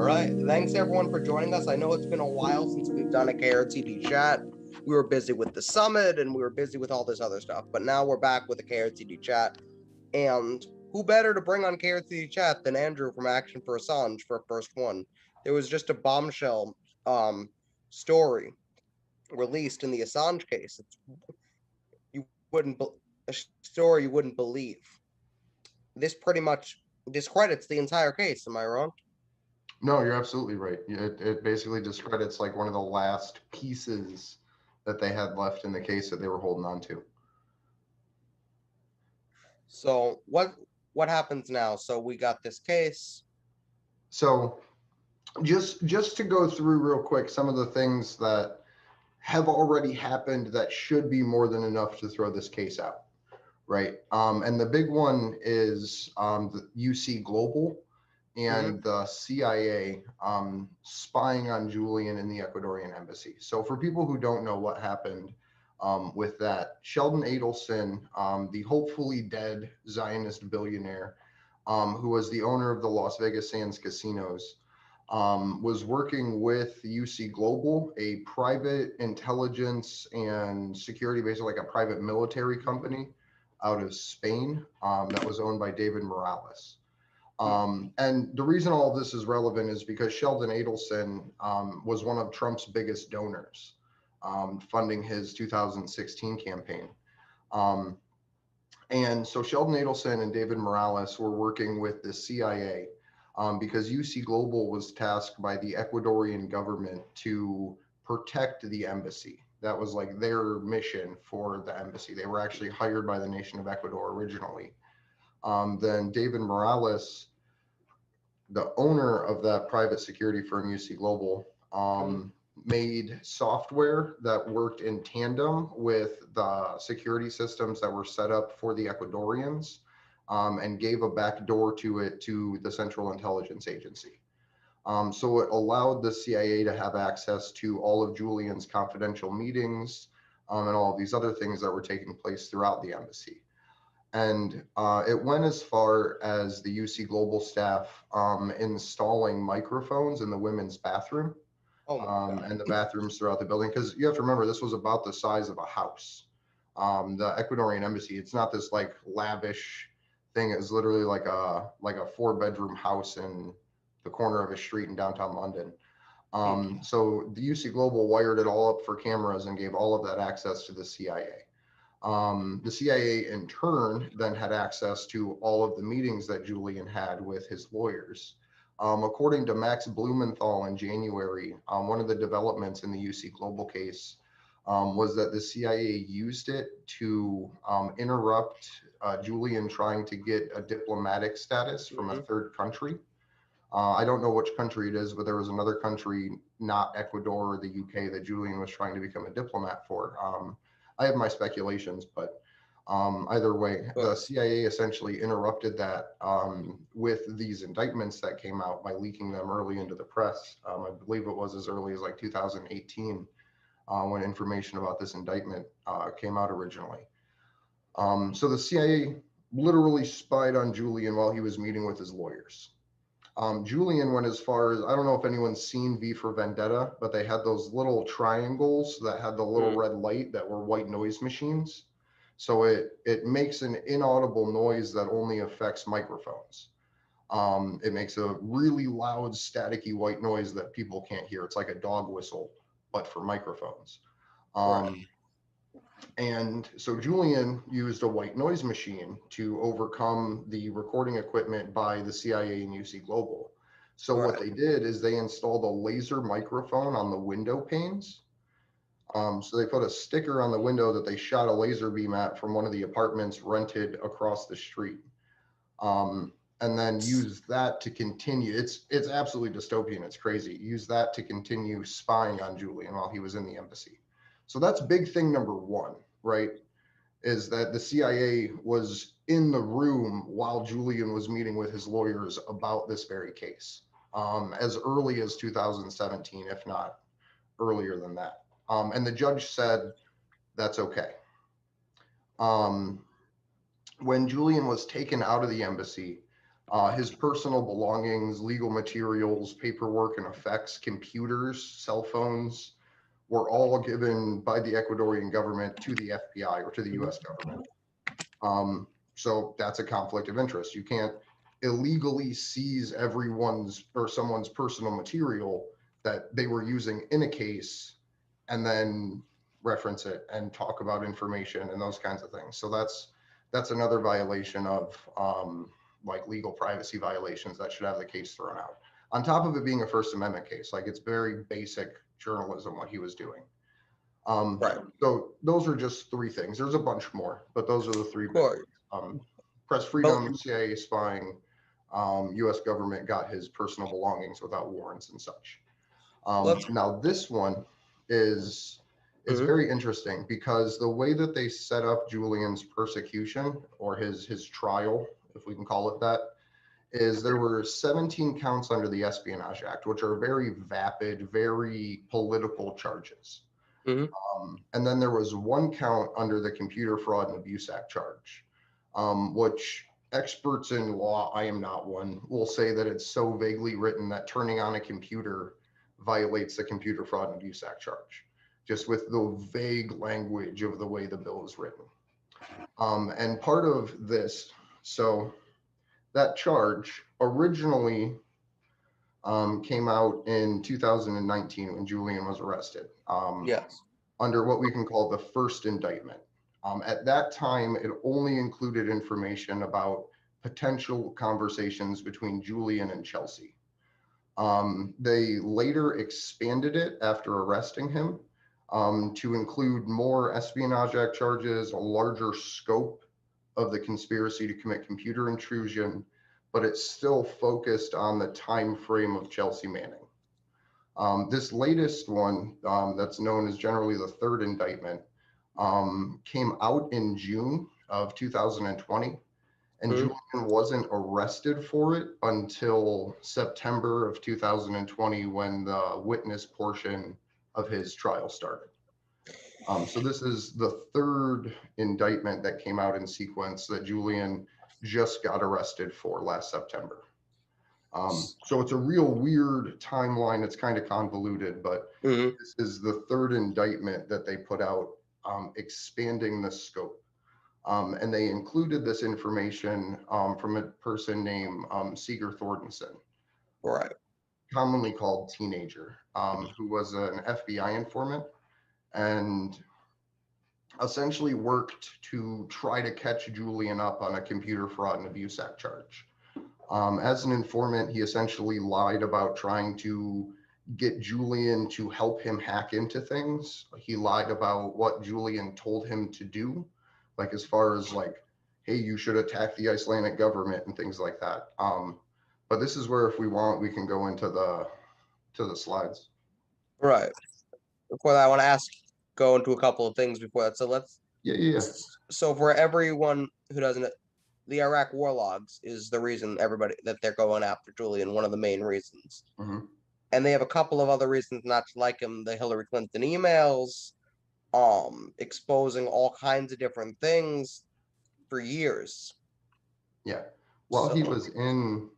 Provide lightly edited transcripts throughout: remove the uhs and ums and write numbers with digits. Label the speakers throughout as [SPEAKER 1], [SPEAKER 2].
[SPEAKER 1] right. Thanks everyone for joining us. I know it's been a while since we've done a KRTD chat. We were busy with the summit and we were busy with all this other stuff, but now we're back with a KRTD chat. And who better to bring on KRTD chat than Andrew from Action for Assange for a first one? There was just a bombshell story released in the Assange case. You wouldn't a story you wouldn't believe. This pretty much discredits the entire case. Am I wrong?
[SPEAKER 2] No, you're absolutely right. It basically discredits like one of the last pieces that they had left in the case that they were holding on to.
[SPEAKER 1] So what happens now? So we got this case.
[SPEAKER 2] So just to go through real quick some of the things that have already happened that should be more than enough to throw this case out, right? And the big one is the UC Global and the CIA spying on Julian in the Ecuadorian embassy. So for people who don't know what happened with that, Sheldon Adelson, the hopefully dead Zionist billionaire, who was the owner of the Las Vegas Sands casinos, was working with UC Global, a private intelligence and security, basically like a private military company out of Spain that was owned by David Morales. And the reason all of this is relevant is because Sheldon Adelson was one of Trump's biggest donors, funding his 2016 campaign. And so Sheldon Adelson and David Morales were working with the CIA because UC Global was tasked by the Ecuadorian government to protect the embassy. That was like their mission for the embassy. They were actually hired by the nation of Ecuador originally. Then David Morales, the owner of that private security firm, UC Global, made software that worked in tandem with the security systems that were set up for the Ecuadorians, and gave a backdoor to it to the Central Intelligence Agency. So it allowed the CIA to have access to all of Julian's confidential meetings and all of these other things that were taking place throughout the embassy. And it went as far as the UC Global staff installing microphones in the women's bathroom and the bathrooms throughout the building. Because you have to remember, this was about the size of a house. The Ecuadorian embassy, it's not this like lavish thing. It was literally like a 4-bedroom house in the corner of a street in downtown London. So the UC Global wired it all up for cameras and gave all of that access to the CIA. The CIA in turn then had access to all of the meetings that Julian had with his lawyers. According to Max Blumenthal in January, one of the developments in the UC Global case was that the CIA used it to interrupt Julian trying to get a diplomatic status from a third country. I don't know which country it is, but there was another country, not Ecuador or the UK, that Julian was trying to become a diplomat for. I have my speculations, but either way, the CIA essentially interrupted that with these indictments that came out by leaking them early into the press. I believe it was as early as like 2018 when information about this indictment came out originally. So the CIA literally spied on Julian while he was meeting with his lawyers. Julian went as far as, I don't know if anyone's seen V for Vendetta, but they had those little triangles that had the little red light that were white noise machines. So it makes an inaudible noise that only affects microphones. It makes a really loud, staticky white noise that people can't hear. It's like a dog whistle, but for microphones. And so Julian used a white noise machine to overcome the recording equipment by the CIA and UC Global. So what they did is they installed a laser microphone on the window panes. So they put a sticker on the window that they shot a laser beam at from one of the apartments rented across the street. And then used that to continue. It's absolutely dystopian. It's crazy. Use that to continue spying on Julian while he was in the embassy. So that's big thing number one, right? Is that the CIA was in the room while Julian was meeting with his lawyers about this very case, as early as 2017, if not earlier than that. And the judge said, that's okay. When Julian was taken out of the embassy, His personal belongings, legal materials, paperwork and effects, computers, cell phones were all given by the Ecuadorian government to the FBI or to the US government. So that's a conflict of interest. You can't illegally seize everyone's or someone's personal material that they were using in a case and then reference it and talk about information and those kinds of things. So that's another violation of like legal privacy violations that should have the case thrown out. On top of it being a First Amendment case, like it's very basic journalism what he was doing.
[SPEAKER 1] Right.
[SPEAKER 2] So those are just three things. There's a bunch more, but those are the three big ones. Press freedom, CIA spying, US government got his personal belongings without warrants and such. Now this one is very interesting because the way that they set up Julian's persecution or his trial, if we can call it that, is there were 17 counts under the Espionage Act, which are very vapid, very political charges. And then there was one count under the Computer Fraud and Abuse Act charge, which experts in law, I am not one, will say that it's so vaguely written that turning on a computer violates the Computer Fraud and Abuse Act charge, just with the vague language of the way the bill is written. And part of this, so that charge originally came out in 2019 when Julian was arrested.
[SPEAKER 1] Yes.
[SPEAKER 2] Under what we can call the first indictment. At that time, it only included information about potential conversations between Julian and Chelsea. They later expanded it after arresting him to include more Espionage Act charges, a larger scope of the conspiracy to commit computer intrusion, but it's still focused on the time frame of Chelsea Manning. This latest one that's known as generally the third indictment came out in June of 2020, and Julian wasn't arrested for it until September of 2020 when the witness portion of his trial started. So this is the third indictment that came out in sequence that Julian just got arrested for last September. So it's a real weird timeline. It's kind of convoluted, but this is the third indictment that they put out, expanding the scope. And they included this information from a person named Seeger Thordenson,
[SPEAKER 1] Right.
[SPEAKER 2] commonly called Teenager, who was an FBI informant and essentially worked to try to catch Julian up on a Computer Fraud and Abuse Act charge. As an informant, he essentially lied about trying to get Julian to help him hack into things. He lied about what Julian told him to do, like as far as like, hey, you should attack the Icelandic government and things like that. But this is where, if we want, we can go into the slides.
[SPEAKER 1] Right. Before that, I want to go into a couple of things before that. So let's.
[SPEAKER 2] Yeah.
[SPEAKER 1] So for everyone who doesn't, the Iraq war logs is the reason that they're going after Julian, one of the main reasons. And they have a couple of other reasons not to like him. The Hillary Clinton emails, exposing all kinds of different things for years. Yeah.
[SPEAKER 2] While he was in,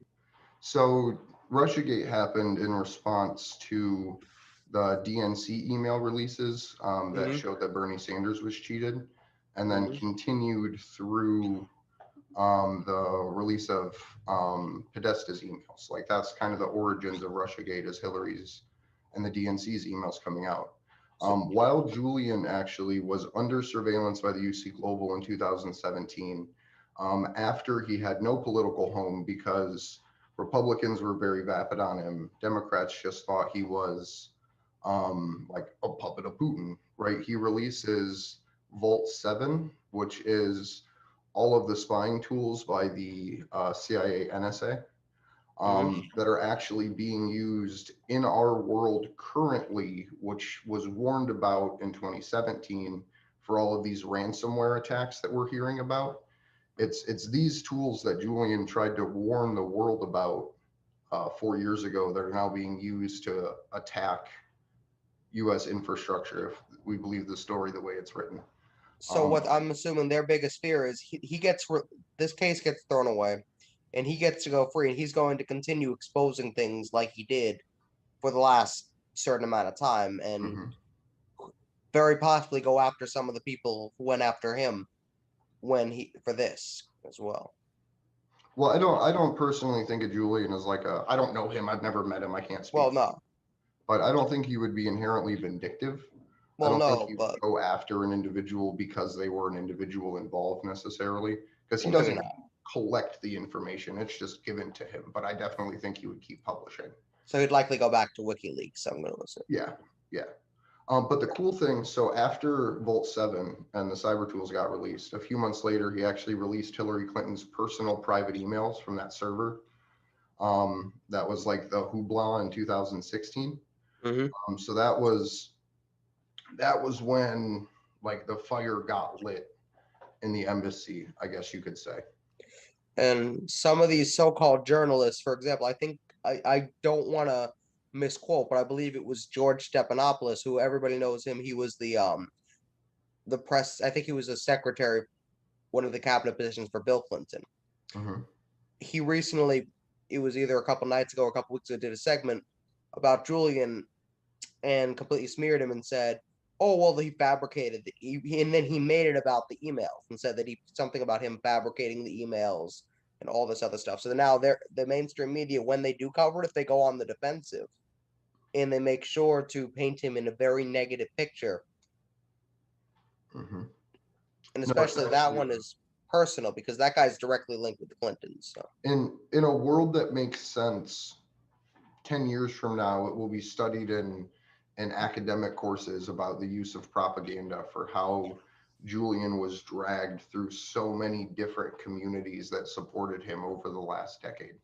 [SPEAKER 2] so Russiagate happened in response to the DNC email releases that showed that Bernie Sanders was cheated, and then continued through the release of Podesta's emails. Like that's kind of the origins of Russiagate, as Hillary's and the DNC's emails coming out. While Julian actually was under surveillance by the UC Global in 2017, after he had no political home because Republicans were very vapid on him, Democrats just thought he was like a puppet of Putin, right? He releases Waltz 7, which is all of the spying tools by the CIA, NSA that are actually being used in our world currently, which was warned about in 2017 for all of these ransomware attacks that we're hearing about. It's these tools that Julian tried to warn the world about 4 years ago that are now being used to attack U.S. infrastructure, if we believe the story the way it's written.
[SPEAKER 1] So what I'm assuming their biggest fear is he gets this case gets thrown away. and he gets to go free, and he's going to continue exposing things like he did for the last certain amount of time, and very possibly go after some of the people who went after him for this as well.
[SPEAKER 2] Well, I don't personally think of Julian as like I don't know him. I've never met him. I can't speak.
[SPEAKER 1] Well, no.
[SPEAKER 2] But I don't think he would be inherently vindictive.
[SPEAKER 1] Well,
[SPEAKER 2] I don't
[SPEAKER 1] no,
[SPEAKER 2] think he
[SPEAKER 1] but
[SPEAKER 2] would go after an individual because they were an individual involved necessarily, because he
[SPEAKER 1] well,
[SPEAKER 2] doesn't
[SPEAKER 1] maybe not.
[SPEAKER 2] collect the information. It's just given to him. But I definitely think he would keep publishing.
[SPEAKER 1] So he'd likely go back to WikiLeaks. I'm going to listen.
[SPEAKER 2] Yeah, yeah. But the cool thing, so after Volt 7 and the cyber tools got released, a few months later, he actually released Hillary Clinton's personal private emails from that server. That was like the hoopla in 2016. So that was when like the fire got lit in the embassy, I guess you could say.
[SPEAKER 1] And some of these so-called journalists, for example, I think I don't want to misquote, but I believe it was George Stephanopoulos, who everybody knows him. He was the press. I think he was a secretary, one of the cabinet positions for Bill Clinton. He recently, it was either a couple nights ago or a couple weeks ago, did a segment about Julian and completely smeared him and said, "Oh well, he fabricated and then he made it about the emails and said that something about him fabricating the emails and all this other stuff." So now the mainstream media, when they do cover it, if they go on the defensive and they make sure to paint him in a very negative picture, and especially that one is personal because that guy's directly linked with the Clintons. So
[SPEAKER 2] in a world that makes sense, 10 years from now, it will be studied in academic courses about the use of propaganda for how Julian was dragged through so many different communities that supported him over the last decade.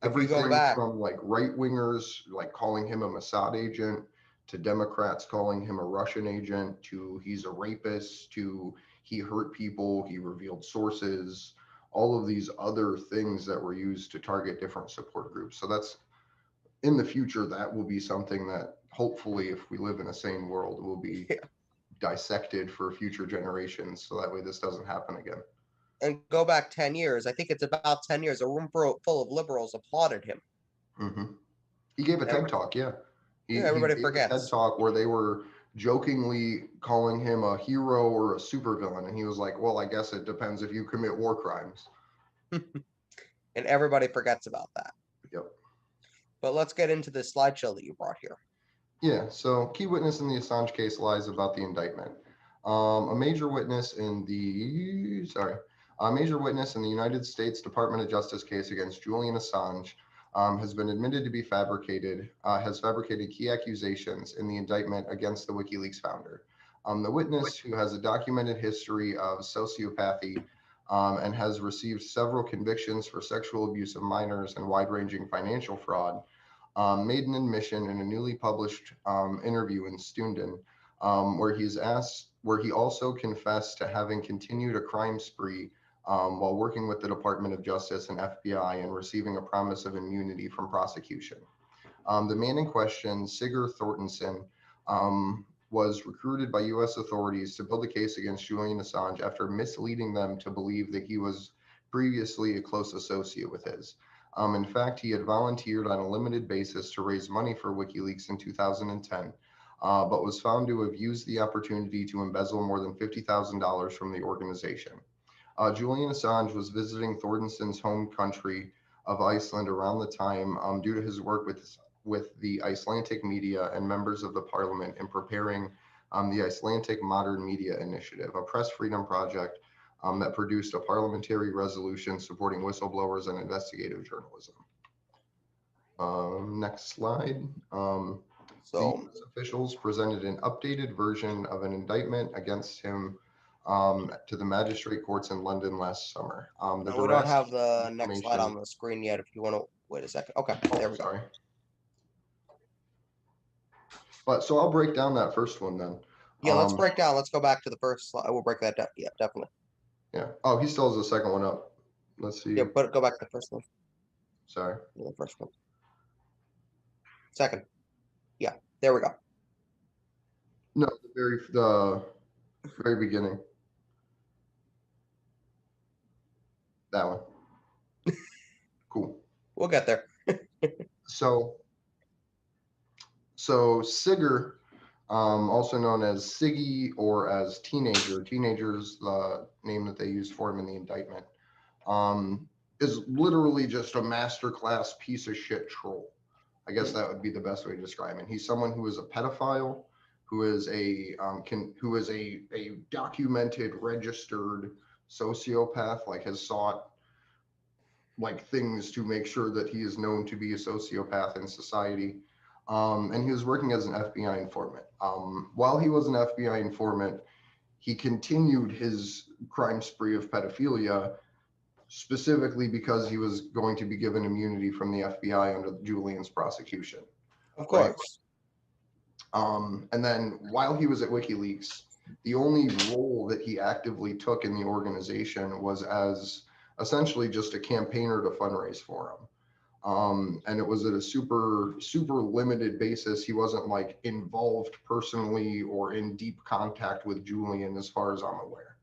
[SPEAKER 2] Everything from like right-wingers like calling him a Mossad agent, to Democrats calling him a Russian agent, to he's a rapist, to he hurt people, he revealed sources, all of these other things that were used to target different support groups. So that's, in the future, that will be something that hopefully, if we live in a sane world, will be dissected for future generations. So that way this doesn't happen again.
[SPEAKER 1] And go back 10 years. I think it's about 10 years. A room full of liberals applauded him.
[SPEAKER 2] He gave a TED Talk,
[SPEAKER 1] everybody
[SPEAKER 2] he
[SPEAKER 1] forgets.
[SPEAKER 2] A TED Talk where they were jokingly calling him a hero or a supervillain. And he was like, well, I guess it depends if you commit war crimes.
[SPEAKER 1] And everybody forgets about that.
[SPEAKER 2] Yep.
[SPEAKER 1] But let's get into this slideshow that you brought here.
[SPEAKER 2] Yeah, so key witness in the Assange case lies about the indictment. A major witness in the United States Department of Justice case against Julian Assange has been admitted to be has fabricated key accusations in the indictment against the WikiLeaks founder. The witness, who has a documented history of sociopathy and has received several convictions for sexual abuse of minors and wide-ranging financial fraud, made an admission in a newly published interview in Stewart, where he also confessed to having continued a crime spree while working with the Department of Justice and FBI and receiving a promise of immunity from prosecution. The man in question, Sigurd Thortensen, was recruited by U.S. authorities to build a case against Julian Assange after misleading them to believe that he was previously a close associate with his. In fact, he had volunteered on a limited basis to raise money for WikiLeaks in 2010, but was found to have used the opportunity to embezzle more than $50,000 from the organization. Julian Assange was visiting Thorstensen's home country of Iceland around the time due to his work with the Icelandic media and members of the parliament in preparing the Icelandic Modern Media Initiative, a press freedom project that produced a parliamentary resolution supporting whistleblowers and investigative journalism. Next slide. The US officials presented an updated version of an indictment against him to the magistrate courts in London last summer.
[SPEAKER 1] We don't have the next slide on the screen yet. If you want to wait a second. Okay, there we go.
[SPEAKER 2] But so I'll break down that first one then.
[SPEAKER 1] Yeah, let's break down. Let's go back to the first slide. We'll break that down. Yeah, definitely.
[SPEAKER 2] Yeah. Oh, he still has the second one up. Let's see.
[SPEAKER 1] Yeah, but go back to the first one.
[SPEAKER 2] Sorry.
[SPEAKER 1] The first one. Second. Yeah, there we go.
[SPEAKER 2] No, the very beginning. That one.
[SPEAKER 1] We'll get there.
[SPEAKER 2] So Sigger, also known as Siggy or as Teenager, Teenager's the name that they used for him in the indictment, is literally just a masterclass piece of shit troll. I guess that would be the best way to describe him. He's someone who is a pedophile, who is a documented, registered sociopath, like has sought like things to make sure that he is known to be a sociopath in society. And he was working as an FBI informant. While he was an FBI informant, he continued his crime spree of pedophilia, specifically because he was going to be given immunity from the FBI under Julian's prosecution.
[SPEAKER 1] Of course.
[SPEAKER 2] Right? And then while he was at WikiLeaks, the only role that he actively took in the organization was as essentially just a campaigner to fundraise for him. And it was at a super limited basis. He wasn't like involved personally or in deep contact with Julian, as far as I'm aware.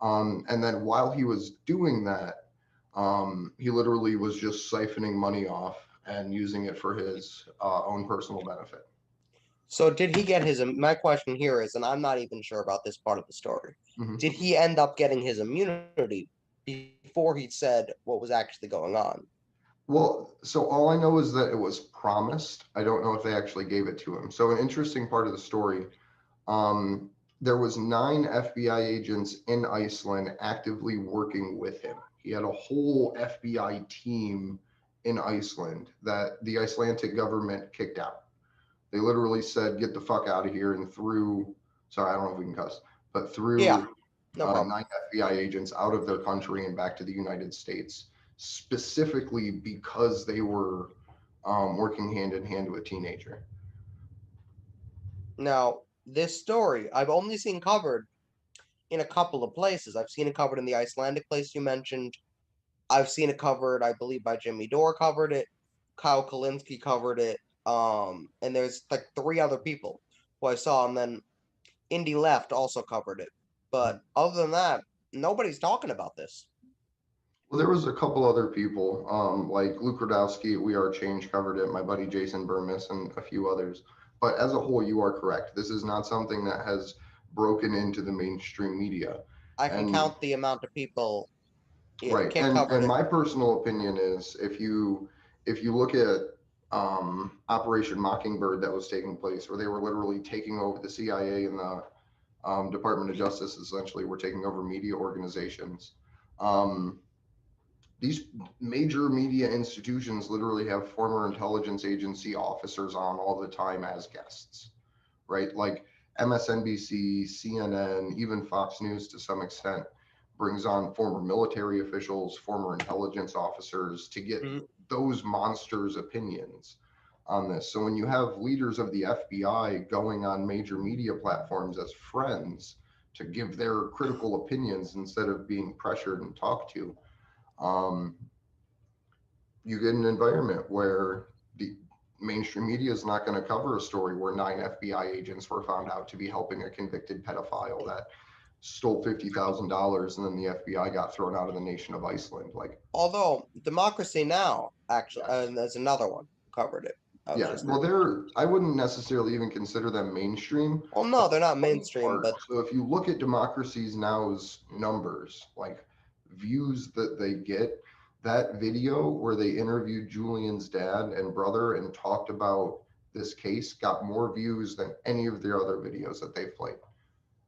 [SPEAKER 2] And then while he was doing that, he literally was just siphoning money off and using it for his own personal benefit.
[SPEAKER 1] So did he get his, my question here is, and I'm not even sure about this part of the story, did he end up getting his immunity before he said what was actually going on?
[SPEAKER 2] Well, so all I know is that it was promised. I don't know if they actually gave it to him. So an interesting part of the story, there was 9 FBI agents in Iceland actively working with him. He had a whole FBI team in Iceland that the Icelandic government kicked out. They literally said, get the fuck out of here, and threw, sorry, I don't know if we can cuss, but threw 9 FBI agents out of their country and back to the United States, specifically because they were working hand in hand with Teenager.
[SPEAKER 1] Now, this story, I've only seen covered in a couple of places. I've seen it covered in the Icelandic place you mentioned. I've seen it covered, I believe, by Jimmy Dore covered it. Kyle Kalinske covered it. And there's like 3 other people who I saw, and then Indy Left also covered it. But other than that, nobody's talking about this.
[SPEAKER 2] Well, there was a couple other people, like Luke Radowski at We Are Change covered it, my buddy Jason Burmis, and a few others. But as a whole, you are correct. This is not something that has broken into the mainstream media.
[SPEAKER 1] I can count the amount of people.
[SPEAKER 2] Yeah, right. And my personal opinion is, if you look at Operation Mockingbird that was taking place, where they were literally taking over the CIA and the Department of Justice, essentially were taking over media organizations. These major media institutions literally have former intelligence agency officers on all the time as guests, right? Like MSNBC, CNN, even Fox News to some extent brings on former military officials, former intelligence officers to get those monsters' opinions on this. So when you have leaders of the FBI going on major media platforms as friends to give their critical opinions instead of being pressured and talked to, you get an environment where the mainstream media is not going to cover a story where 9 FBI agents were found out to be helping a convicted pedophile that stole $50,000 and then the FBI got thrown out of the nation of Iceland. Like,
[SPEAKER 1] although Democracy Now! Actually, there's another one covered it.
[SPEAKER 2] Yeah, well, I wouldn't necessarily even consider them mainstream.
[SPEAKER 1] Well, no, they're not mainstream, but
[SPEAKER 2] so if you look at Democracy Now's numbers, like views that they get, that video where they interviewed Julian's dad and brother and talked about this case got more views than any of their other videos that they've played.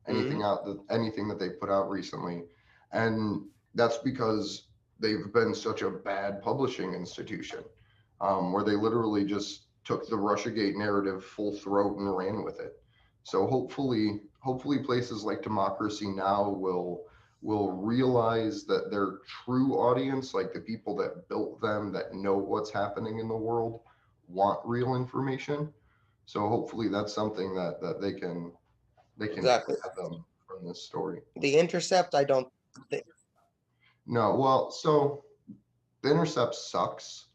[SPEAKER 2] Anything that they put out recently. And that's because they've been such a bad publishing institution, where they literally just took the Russiagate narrative full throat and ran with it. So hopefully places like Democracy Now! will realize that their true audience, like the people that built them, that know what's happening in the world, want real information. So hopefully that's something that they can fathom from this story.
[SPEAKER 1] The Intercept, I don't think.
[SPEAKER 2] No, well, so the Intercept sucks.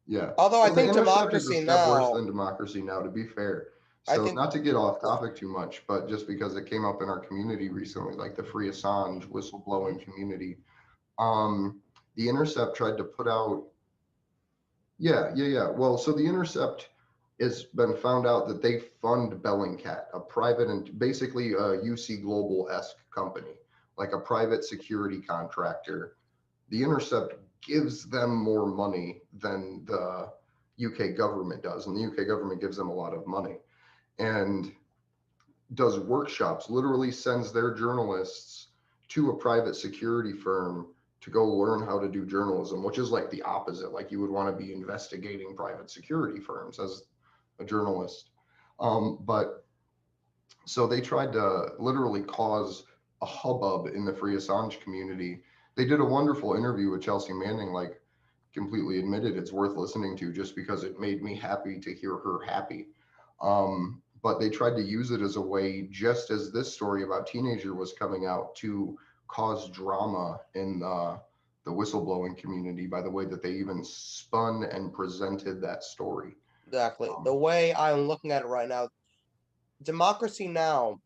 [SPEAKER 2] Yeah.
[SPEAKER 1] Although I think Democracy Now,
[SPEAKER 2] worse than Democracy Now, to be fair. So
[SPEAKER 1] think
[SPEAKER 2] not to get off topic too much, but just because it came up in our community recently, like the Free Assange whistleblowing community, um, the Intercept tried to put out, yeah. Well, so the Intercept has been found out that they fund Bellingcat, a private and basically a UC Global-esque company, like a private security contractor. The Intercept gives them more money than the UK government does, and the UK government gives them a lot of money. And does workshops, literally sends their journalists to a private security firm to go learn how to do journalism, which is like the opposite. Like you would want to be investigating private security firms as a journalist. But so they tried to literally cause a hubbub in the Free Assange community. They did a wonderful interview with Chelsea Manning, like completely admitted it's worth listening to just because it made me happy to hear her happy. But they tried to use it as a way, just as this story about teenager was coming out, to cause drama in the whistleblowing community by the way that they even spun and presented that story.
[SPEAKER 1] exactly the way I'm looking at it right now. Democracy Now!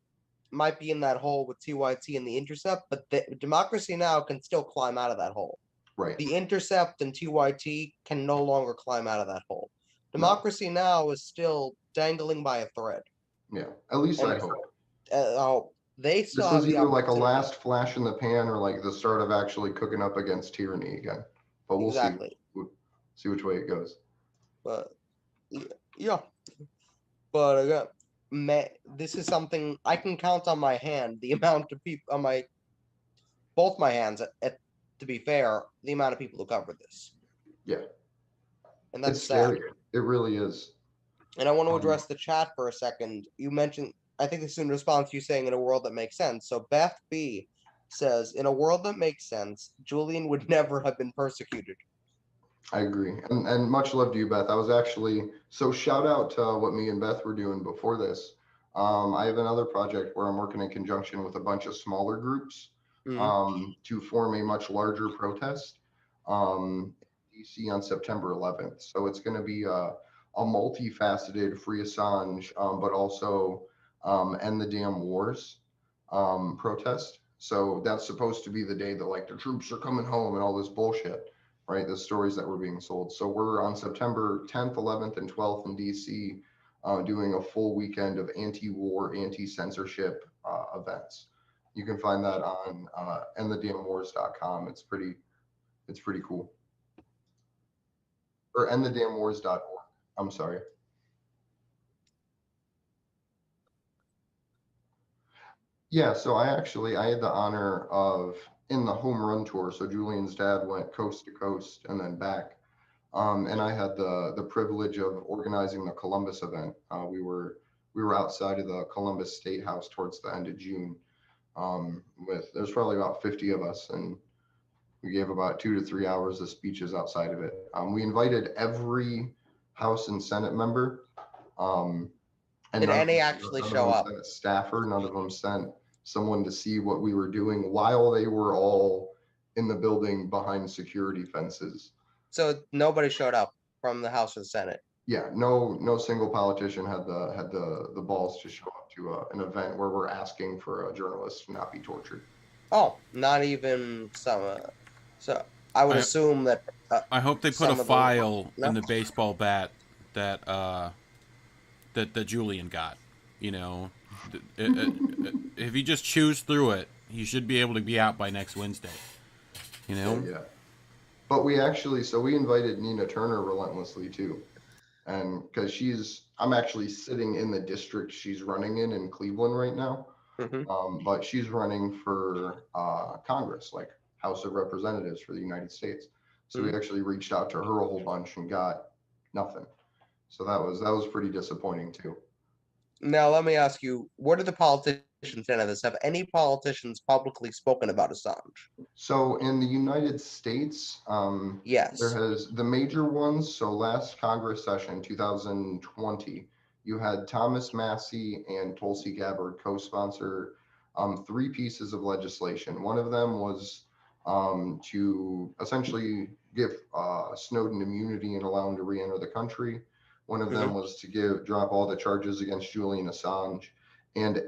[SPEAKER 1] Might be in that hole with TYT and the Intercept, but the Democracy Now! Can still climb out of that hole.
[SPEAKER 2] Right.
[SPEAKER 1] The Intercept and TYT can no longer climb out of that hole.
[SPEAKER 2] No.
[SPEAKER 1] Democracy Now! Is still dangling by a thread.
[SPEAKER 2] Yeah, at least I hope.
[SPEAKER 1] They still
[SPEAKER 2] This
[SPEAKER 1] have
[SPEAKER 2] is
[SPEAKER 1] the
[SPEAKER 2] either like a
[SPEAKER 1] opportunity.
[SPEAKER 2] last flash in the pan or like the start of actually cooking up against tyranny again. But we'll
[SPEAKER 1] Exactly.
[SPEAKER 2] see which way it goes.
[SPEAKER 1] But yeah. But again, this is something I can count on my hand. The amount of people on both my hands. To be fair, the amount of people who cover this.
[SPEAKER 2] Yeah.
[SPEAKER 1] And that's
[SPEAKER 2] it's scary.
[SPEAKER 1] sad.
[SPEAKER 2] It really is.
[SPEAKER 1] And I want to address the chat for a second. You mentioned, I think this is in response to you saying in a world that makes sense. So Beth B says, in a world that makes sense, Julian would never have been persecuted.
[SPEAKER 2] I agree. And much love to you, Beth. I was actually, so shout out to what me and Beth were doing before this. I have another project where I'm working in conjunction with a bunch of smaller groups to form a much larger protest in DC on September 11th. So it's going to be a multifaceted Free Assange, but also End the Damn Wars protest. So that's supposed to be the day that like the troops are coming home and all this bullshit, right? The stories that were being sold. So we're on September 10th, 11th, and 12th in DC doing a full weekend of anti-war, anti-censorship events. You can find that on endthedamnwars.com. It's pretty cool. Or endthedamnwars.org. I'm sorry. Yeah, so I had the honor of in the home run tour. So Julian's dad went coast to coast and then back. And I had the privilege of organizing the Columbus event. We were outside of the Columbus State House towards the end of June. There's probably about 50 of us, and we gave about 2 to 3 hours of speeches outside of it. We invited every House and Senate member. And
[SPEAKER 1] did any actually show up?
[SPEAKER 2] Sent a staffer, none of them sent someone to see what we were doing while they were all in the building behind security fences.
[SPEAKER 1] So nobody showed up from the House or the Senate.
[SPEAKER 2] Yeah, no single politician had the balls to show up to an event where we're asking for a journalist to not be tortured.
[SPEAKER 1] Oh, not even some. So I would assume that.
[SPEAKER 3] I hope they put a file in the baseball bat that Julian got. You know, if he just chews through it, he should be able to be out by next Wednesday. You know.
[SPEAKER 2] Yeah. But we invited Nina Turner relentlessly too, and because I'm actually sitting in the district she's running in Cleveland right now. But she's running for Congress, like House of Representatives for the United States. So we actually reached out to her a whole bunch and got nothing. So that was pretty disappointing too.
[SPEAKER 1] Now let me ask you, what are the politicians in this? Have any politicians publicly spoken about Assange?
[SPEAKER 2] So in the United States,
[SPEAKER 1] yes,
[SPEAKER 2] there has the major ones. So last Congress session, 2020. You had Thomas Massey and Tulsi Gabbard co-sponsor 3 pieces of legislation. One of them was to essentially give Snowden immunity and allow him to re-enter the country. One of them was to drop all the charges against Julian Assange, and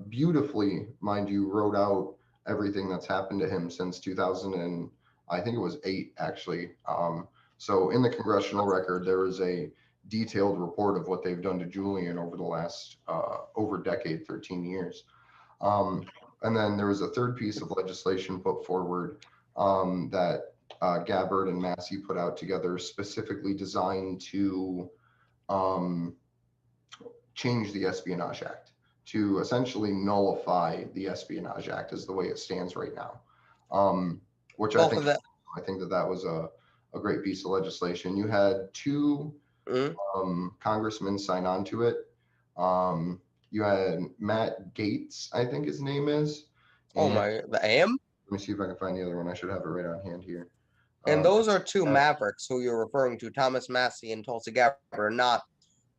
[SPEAKER 2] beautifully, mind you, wrote out everything that's happened to him since 2000 and I think it was 8 actually. So in the congressional record, there is a detailed report of what they've done to Julian over the last over decade, 13 years. And then there was a third piece of legislation put forward that Gabbard and Massey put out together, specifically designed to change the Espionage Act, to essentially nullify the Espionage Act as the way it stands right now. Which I think that was a great piece of legislation. You had 2 congressmen sign on to it. You had Matt Gaetz, I think his name is.
[SPEAKER 1] The AM?
[SPEAKER 2] Let me see if I can find the other one. I should have it right on hand here.
[SPEAKER 1] And those are 2 mavericks who you're referring to, Thomas Massey and Tulsi Gabbard, not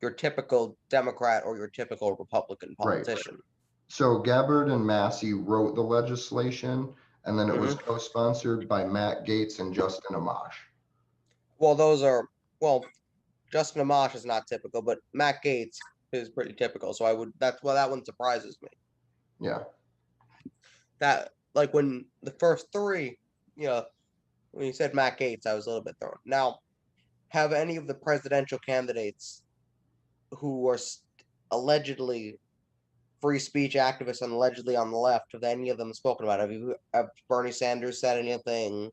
[SPEAKER 1] your typical Democrat or your typical Republican politician.
[SPEAKER 2] Right. So Gabbard and Massey wrote the legislation, and then it was co-sponsored by Matt Gaetz and Justin Amash.
[SPEAKER 1] Well, Justin Amash is not typical, but Matt Gaetz is pretty typical. So that one surprises me.
[SPEAKER 2] Yeah.
[SPEAKER 1] That, like, when the first 3, when you said Matt Gaetz, I was a little bit thrown. Now, have any of the presidential candidates who are allegedly free speech activists and allegedly on the left, have any of them spoken about it? Have Bernie Sanders said anything?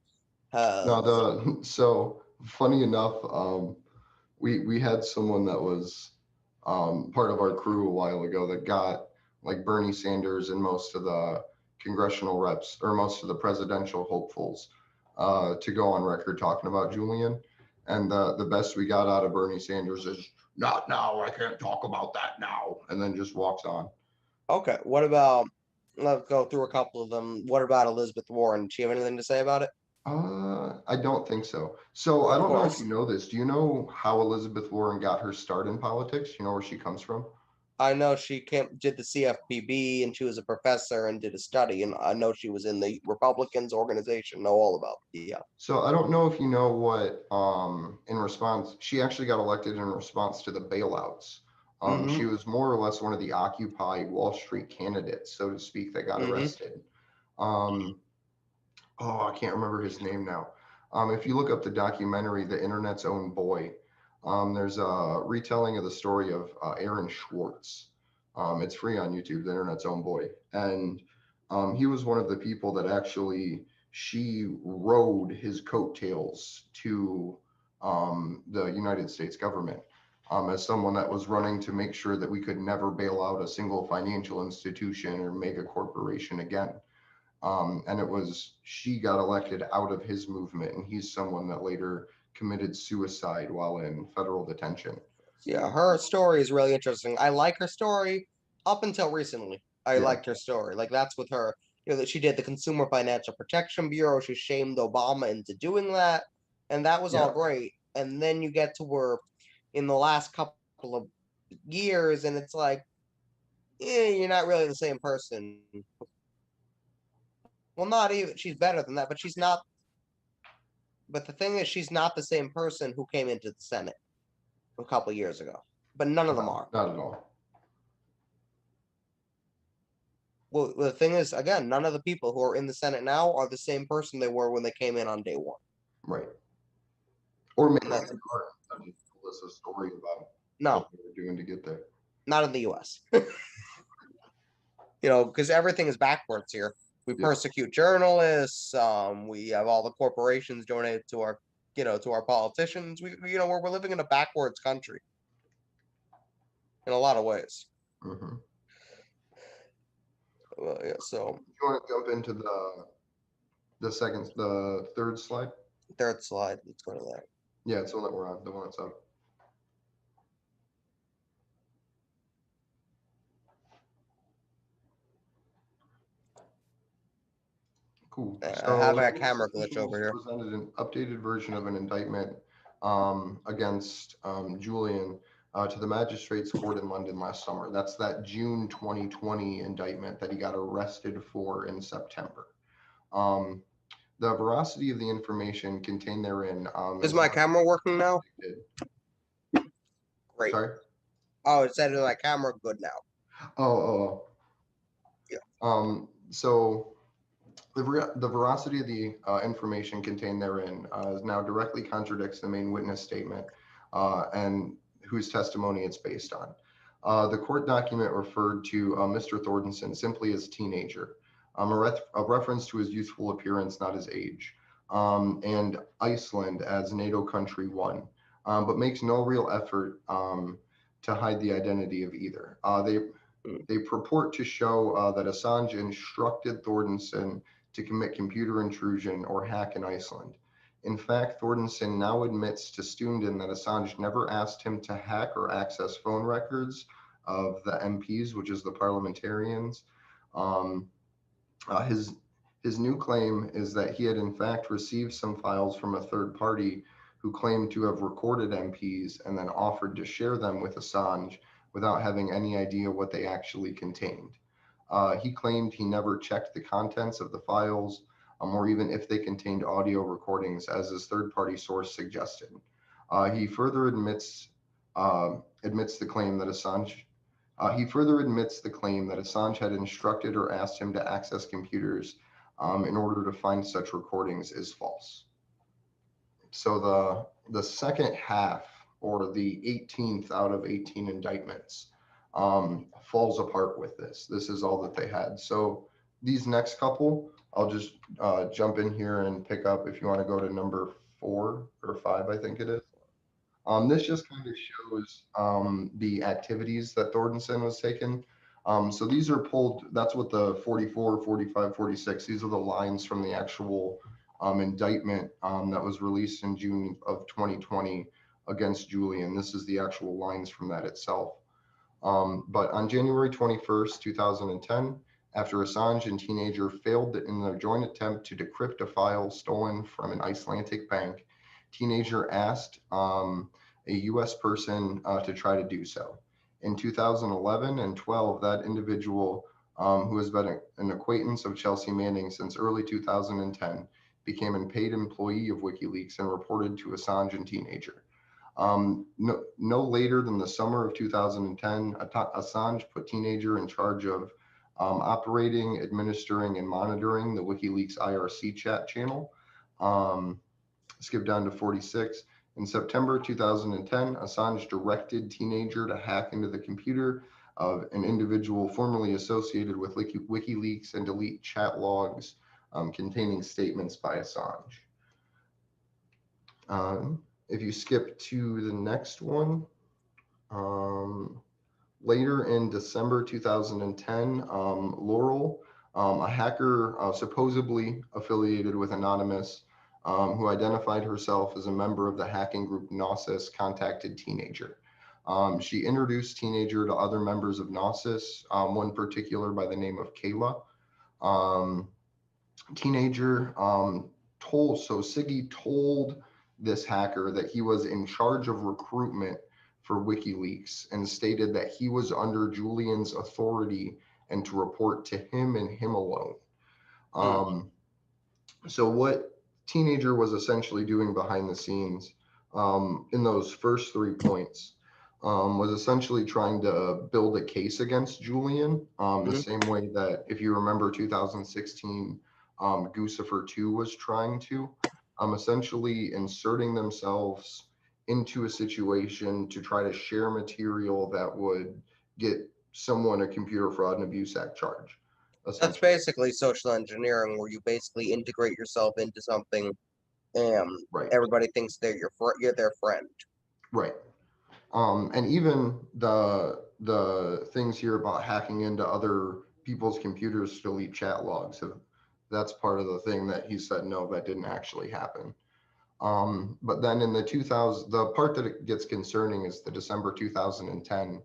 [SPEAKER 2] No, so funny enough, we had someone that was part of our crew a while ago that got like Bernie Sanders and most of the congressional reps or most of the presidential hopefuls to go on record talking about Julian. And the best we got out of Bernie Sanders is, "Not now, I can't talk about that now," and then just walks on.
[SPEAKER 1] Okay, what about, let's go through a couple of them. What about Elizabeth Warren? Does she have anything to say about it?
[SPEAKER 2] I don't think so. So I don't know if you know this. Do you know how Elizabeth Warren got her start in politics? You know where she comes from?
[SPEAKER 1] I know she did the CFPB, and she was a professor and did a study, and I know she was in the Republicans organization. Know all about it. Yeah.
[SPEAKER 2] So I don't know if you know what in response, she actually got elected in response to the bailouts. She was more or less one of the Occupy Wall Street candidates, so to speak, that got arrested. I can't remember his name now. If you look up the documentary, The Internet's Own Boy, there's a retelling of the story of Aaron Swartz. It's free on YouTube, The Internet's Own Boy. And he was one of the people that actually, she rode his coattails to the United States government as someone that was running to make sure that we could never bail out a single financial institution or mega corporation again. And it was, she got elected out of his movement, and he's someone that later committed suicide while in federal detention.
[SPEAKER 1] Yeah, her story is really interesting. I like her story up until recently. I liked her story. Like, that's with her, that she did the Consumer Financial Protection Bureau. She shamed Obama into doing that, and that was all great. And then you get to where in the last couple of years, and it's like, you're not really the same person. Well, not even, she's better than that, but she's not. But the thing is, she's not the same person who came into the Senate a couple of years ago. But none of them are.
[SPEAKER 2] Not at all.
[SPEAKER 1] Well, the thing is, again, none of the people who are in the Senate now are the same person they were when they came in on day 1.
[SPEAKER 2] Right. Or maybe that's a story about what they were doing to get there.
[SPEAKER 1] Not in the U.S. Because everything is backwards here. We persecute journalists. We have all the corporations donate to our, to our politicians. We're living in a backwards country in a lot of ways. Well, yeah. So
[SPEAKER 2] you want to jump into the third slide?
[SPEAKER 1] Third slide. Let's go to that.
[SPEAKER 2] Yeah, it's the one that we're on. The one that's up. Cool.
[SPEAKER 1] So, I have a camera glitch over here.
[SPEAKER 2] Presented an updated version of an indictment against Julian to the Magistrates Court in London last summer. That's that June 2020 indictment that he got arrested for in September. The veracity of the information contained therein.
[SPEAKER 1] Is my camera working now? Great.
[SPEAKER 2] Sorry.
[SPEAKER 1] Oh, it said in my camera. Good now.
[SPEAKER 2] Oh.
[SPEAKER 1] Yeah.
[SPEAKER 2] So the veracity of the information contained therein now directly contradicts the main witness statement and whose testimony it's based on. The court document referred to Mr. Thordenson simply as teenager, a reference to his youthful appearance, not his age, and Iceland as NATO country 1, but makes no real effort to hide the identity of either. They purport to show that Assange instructed Thordenson to commit computer intrusion or hack in Iceland. In fact, Thordenson now admits to Stewart that Assange never asked him to hack or access phone records of the MPs, which is the parliamentarians. His new claim is that he had in fact received some files from a third party who claimed to have recorded MPs and then offered to share them with Assange without having any idea what they actually contained. He claimed he never checked the contents of the files or even if they contained audio recordings, as his third-party source suggested. He further admits the claim that Assange had instructed or asked him to access computers in order to find such recordings is false. So the second half, or the 18th out of 18 indictments, falls apart with this. This is all that they had. So these next couple, I'll just jump in here and pick up if you want to go to number 4 or 5, I think it is. This just kind of shows the activities that Thordenson was taking. So these are pulled, that's what the 44, 45, 46, these are the lines from the actual indictment that was released in June of 2020 against Julian. This is the actual lines from that itself. But on January 21st, 2010, after Assange and Teenager failed in their joint attempt to decrypt a file stolen from an Icelandic bank, Teenager asked a US person to try to do so. In 2011 and 12, that individual, who has been an acquaintance of Chelsea Manning since early 2010, became a paid employee of WikiLeaks and reported to Assange and Teenager. No later than the summer of 2010, Assange put Teenager in charge of operating, administering, and monitoring the WikiLeaks IRC chat channel. Skip down to 46. In September 2010, Assange directed Teenager to hack into the computer of an individual formerly associated with WikiLeaks and delete chat logs containing statements by Assange. If you skip to the next one, later in December 2010, Laurel, a hacker supposedly affiliated with Anonymous, who identified herself as a member of the hacking group Gnosis, contacted Teenager. She introduced Teenager to other members of Gnosis, one particular by the name of Kayla. Teenager Siggy told this hacker that he was in charge of recruitment for WikiLeaks and stated that he was under Julian's authority and to report to him and him alone. So what Teenager was essentially doing behind the scenes in those first 3 points was essentially trying to build a case against Julian, the same way that, if you remember 2016, Guccifer 2 was trying to, essentially inserting themselves into a situation to try to share material that would get someone a Computer Fraud and Abuse Act charge.
[SPEAKER 1] That's basically social engineering, where you basically integrate yourself into something, and
[SPEAKER 2] Right.
[SPEAKER 1] everybody thinks you're their friend.
[SPEAKER 2] Right. And even the things here about hacking into other people's computers to delete chat logs, that's part of the thing that he said, no, that didn't actually happen. But then in the part that it gets concerning is the December 2010,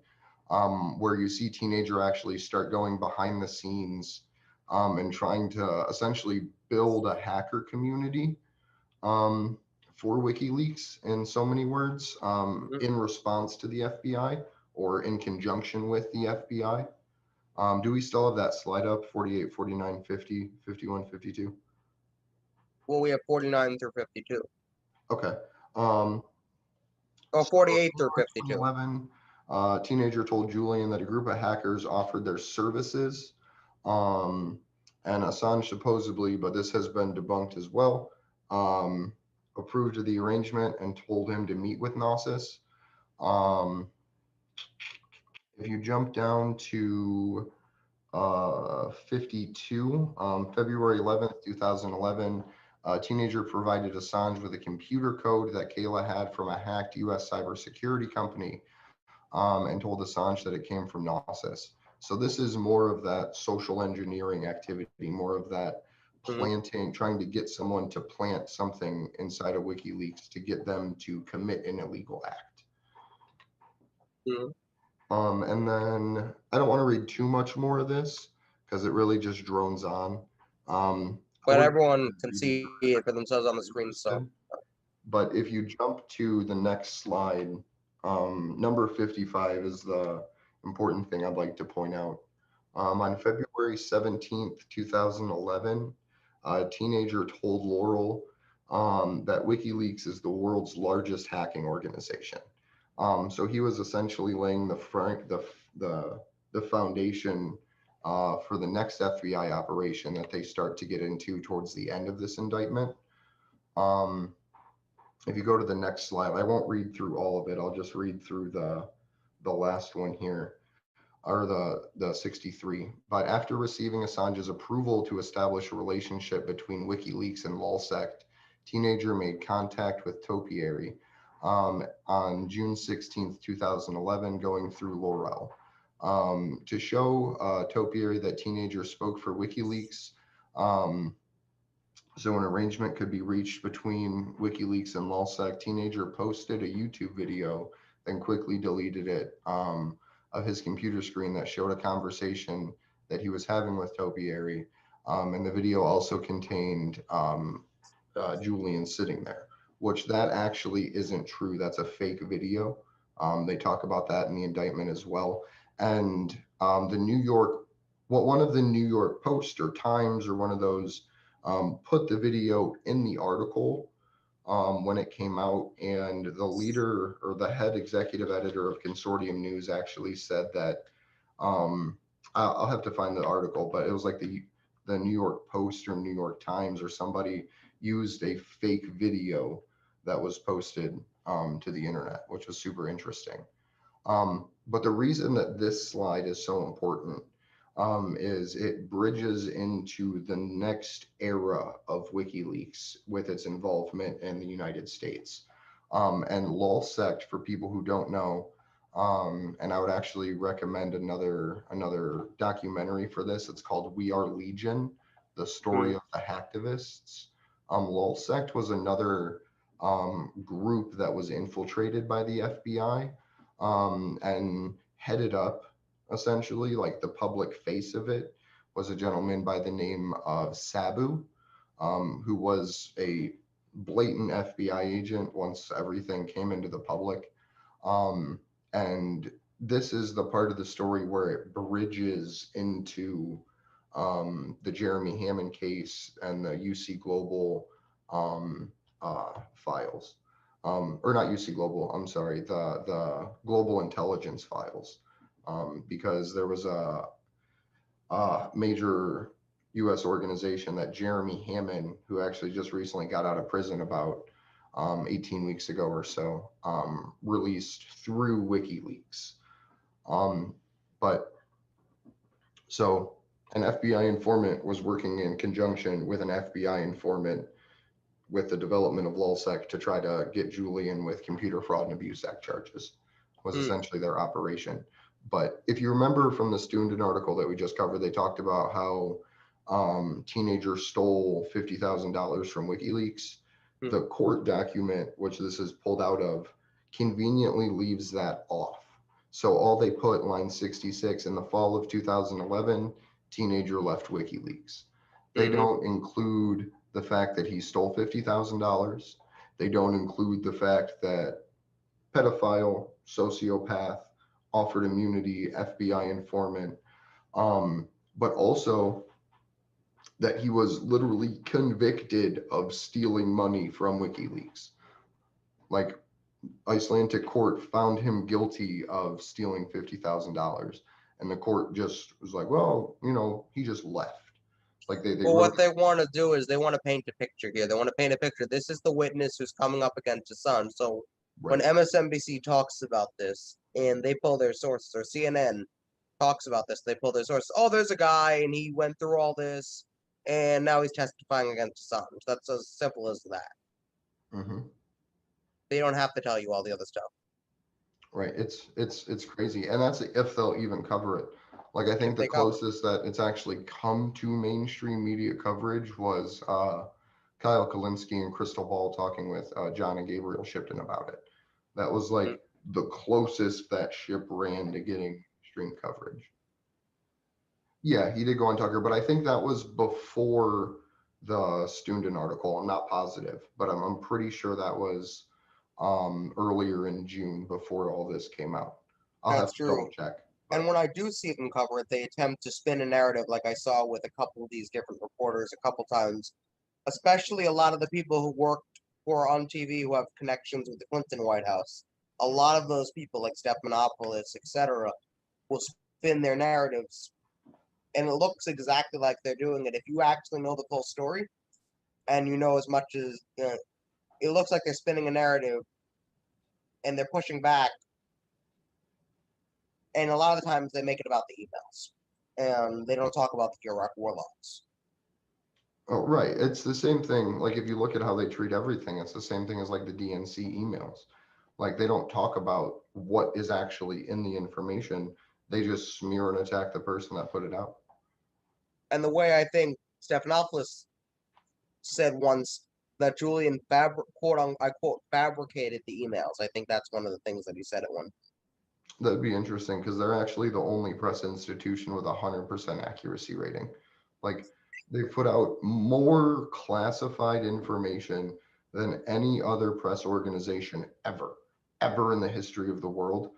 [SPEAKER 2] where you see Teenager actually start going behind the scenes and trying to essentially build a hacker community for WikiLeaks, in so many words, in response to the FBI or in conjunction with the FBI. Do we still have that slide up, 48, 49, 50, 51, 52?
[SPEAKER 1] Well, we have 49 through 52.
[SPEAKER 2] Okay.
[SPEAKER 1] Oh, 48 through 52.
[SPEAKER 2] 2011, a teenager told Julian that a group of hackers offered their services. And Assange supposedly, but this has been debunked as well, approved of the arrangement and told him to meet with Gnosis. If you jump down to 52, February 11th, 2011, a teenager provided Assange with a computer code that Kayla had from a hacked US cybersecurity company, and told Assange that it came from Gnosis. So this is more of that social engineering activity, more of that planting, trying to get someone to plant something inside of WikiLeaks to get them to commit an illegal act. And then I don't want to read too much more of this because it really just drones on.
[SPEAKER 1] But everyone can see it for themselves on the screen. So,
[SPEAKER 2] but if you jump to the next slide, number 55 is the important thing I'd like to point out. On February 17th, 2011, a teenager told Laurel that WikiLeaks is the world's largest hacking organization. So he was essentially laying the foundation for the next FBI operation that they start to get into towards the end of this indictment. If you go to the next slide, I won't read through all of it. I'll just read through the last one here, or the 63. But after receiving Assange's approval to establish a relationship between WikiLeaks and LulzSec, teenager made contact with Topiary on June 16th, 2011, going through Laurel. To show Topiary that teenager spoke for WikiLeaks, so an arrangement could be reached between WikiLeaks and LulzSec, teenager posted a YouTube video, then quickly deleted it of his computer screen that showed a conversation that he was having with Topiary. And the video also contained Julian sitting there, which that actually isn't true. That's a fake video. They talk about that in the indictment as well. And one of the New York Post or Times or one of those put the video in the article when it came out, and the leader or the head executive editor of Consortium News actually said that, I'll have to find the article, but it was like the New York Post or New York Times or somebody used a fake video that was posted to the internet, which was super interesting. But the reason that this slide is so important is it bridges into the next era of WikiLeaks with its involvement in the United States. And LulzSec, for people who don't know, and I would actually recommend another documentary for this. It's called We Are Legion, the story of the hacktivists. LulzSec was another group that was infiltrated by the FBI and headed up, essentially, like the public face of it was a gentleman by the name of Sabu, who was a blatant FBI agent once everything came into the public. And this is the part of the story where it bridges into the Jeremy Hammond case and the UC Global files, or not UC Global, I'm sorry, the Global Intelligence files, because there was a major US organization that Jeremy Hammond, who actually just recently got out of prison about 18 weeks ago or so, released through WikiLeaks. But so an FBI informant was working in conjunction with an FBI informant with the development of LulzSec to try to get Julian with Computer Fraud and Abuse Act charges, was essentially their operation. But if you remember from the Stewart article that we just covered, they talked about how teenagers stole $50,000 from WikiLeaks. The court document, which this is pulled out of, conveniently leaves that off. So all they put, line 66, in the fall of 2011, teenager left WikiLeaks. They don't include the fact that he stole $50,000. They don't include the fact that pedophile, sociopath, offered immunity, FBI informant, but also that he was literally convicted of stealing money from WikiLeaks. Like, Icelandic court found him guilty of stealing $50,000, and the court just was like, well, he just left. Like they
[SPEAKER 1] Well, what
[SPEAKER 2] wrote,
[SPEAKER 1] they want to do is they want to paint a picture here. They want to paint a picture. This is the witness who's coming up against his son. So when
[SPEAKER 2] right.
[SPEAKER 1] MSNBC talks about this and they pull their sources, or CNN talks about this, they pull their sources. Oh, there's a guy and he went through all this and now he's testifying against his son. So that's as simple as that.
[SPEAKER 2] Mm-hmm.
[SPEAKER 1] They don't have to tell you all the other stuff.
[SPEAKER 2] Right. It's crazy. And that's if they'll even cover it. Like, I think the closest that it's actually come to mainstream media coverage was Kyle Kalinske and Crystal Ball talking with John and Gabriel Shipton about it. That was like the closest that ship ran to getting stream coverage. Yeah, he did go on Tucker, but I think that was before the Stewart article. I'm not positive, but I'm pretty sure that was earlier in June before all this came out. I'll have to double check.
[SPEAKER 1] And when I do see them cover it, they attempt to spin a narrative like I saw with a couple of these different reporters a couple times, especially a lot of the people who worked for on TV who have connections with the Clinton White House. A lot of those people like Stephanopoulos, etc., will spin their narratives, and it looks exactly like they're doing it. If you actually know the full story, and you know as much as it looks like they're spinning a narrative, and they're pushing back. And a lot of the times they make it about the emails, and they don't talk about the Iraq war logs.
[SPEAKER 2] Oh, right. It's the same thing. Like, if you look at how they treat everything, it's the same thing as like the DNC emails. Like, they don't talk about what is actually in the information. They just smear and attack the person that put it out.
[SPEAKER 1] And the way I think Stephanopoulos said once that Julian I quote, fabricated the emails. I think that's one of the things that he said at one.
[SPEAKER 2] That'd be interesting because they're actually the only press institution with 100% accuracy rating. Like, they put out more classified information than any other press organization ever in the history of the world.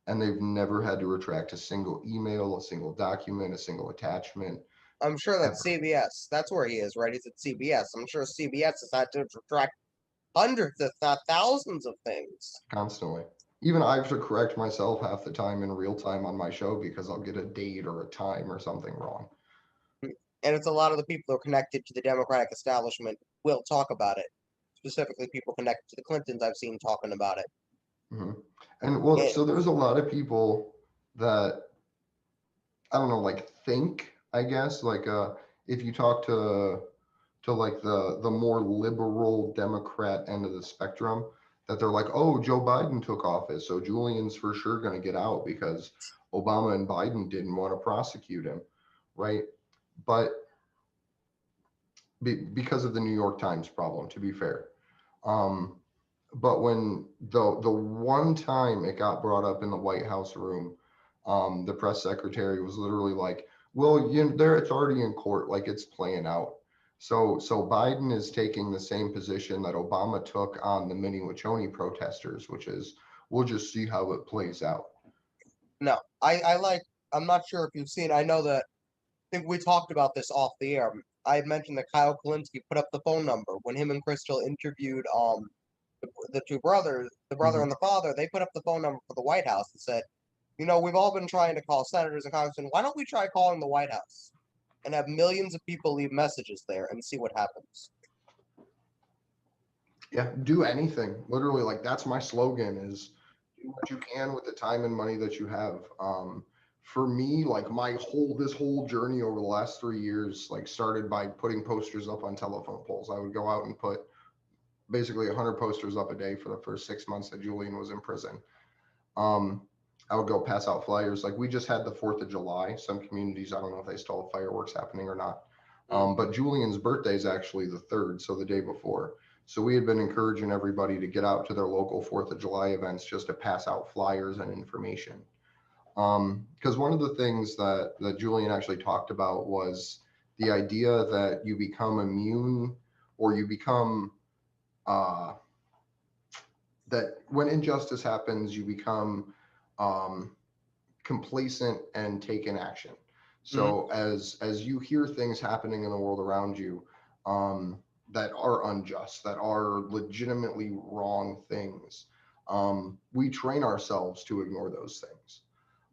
[SPEAKER 2] And they've never had to retract a single email, a single document, a single attachment.
[SPEAKER 1] I'm sure that's CBS. That's where he is, right? He's at CBS. I'm sure CBS has had to retract hundreds, if not thousands of things.
[SPEAKER 2] Constantly. Even I have to correct myself half the time in real time on my show because I'll get a date or a time or something wrong.
[SPEAKER 1] And it's a lot of the people who are connected to the Democratic establishment will talk about it. Specifically, people connected to the Clintons I've seen talking about it.
[SPEAKER 2] Mm-hmm. And well, so there's a lot of people that, I don't know, like think, I guess, like if you talk to like the more liberal Democrat end of the spectrum, that they're like, oh, Joe Biden took office, so Julian's for sure going to get out because Obama and Biden didn't want to prosecute him, right? But because of the New York Times problem, to be fair. But when the one time it got brought up in the White House room, the press secretary was literally like, well, it's already in court, like it's playing out. So Biden is taking the same position that Obama took on the Minnewachuny protesters, which is, we'll just see how it plays out.
[SPEAKER 1] No, I'm not sure if you've seen, I know that, I think we talked about this off the air. I had mentioned that Kyle Kalinske put up the phone number when him and Crystal interviewed the two brothers, the brother and the father. They put up the phone number for the White House and said, we've all been trying to call senators and congressmen. Why don't we try calling the White House and have millions of people leave messages there and see what happens?
[SPEAKER 2] Yeah, do anything. Literally, like, that's my slogan, is do what you can with the time and money that you have. For me, like, this whole journey over the last 3 years, like, started by putting posters up on telephone poles. I would go out and put basically 100 posters up a day for the first 6 months that Julian was in prison. I would go pass out flyers. Like, we just had the 4th of July. Some communities, I don't know if they still have fireworks happening or not. But Julian's birthday is actually the 3rd, so the day before. So we had been encouraging everybody to get out to their local 4th of July events just to pass out flyers and information. Because one of the things that Julian actually talked about was the idea that you become immune, or you become, that when injustice happens, you become complacent and take inaction. So as you hear things happening in the world around you that are unjust, that are legitimately wrong things, We train ourselves to ignore those things.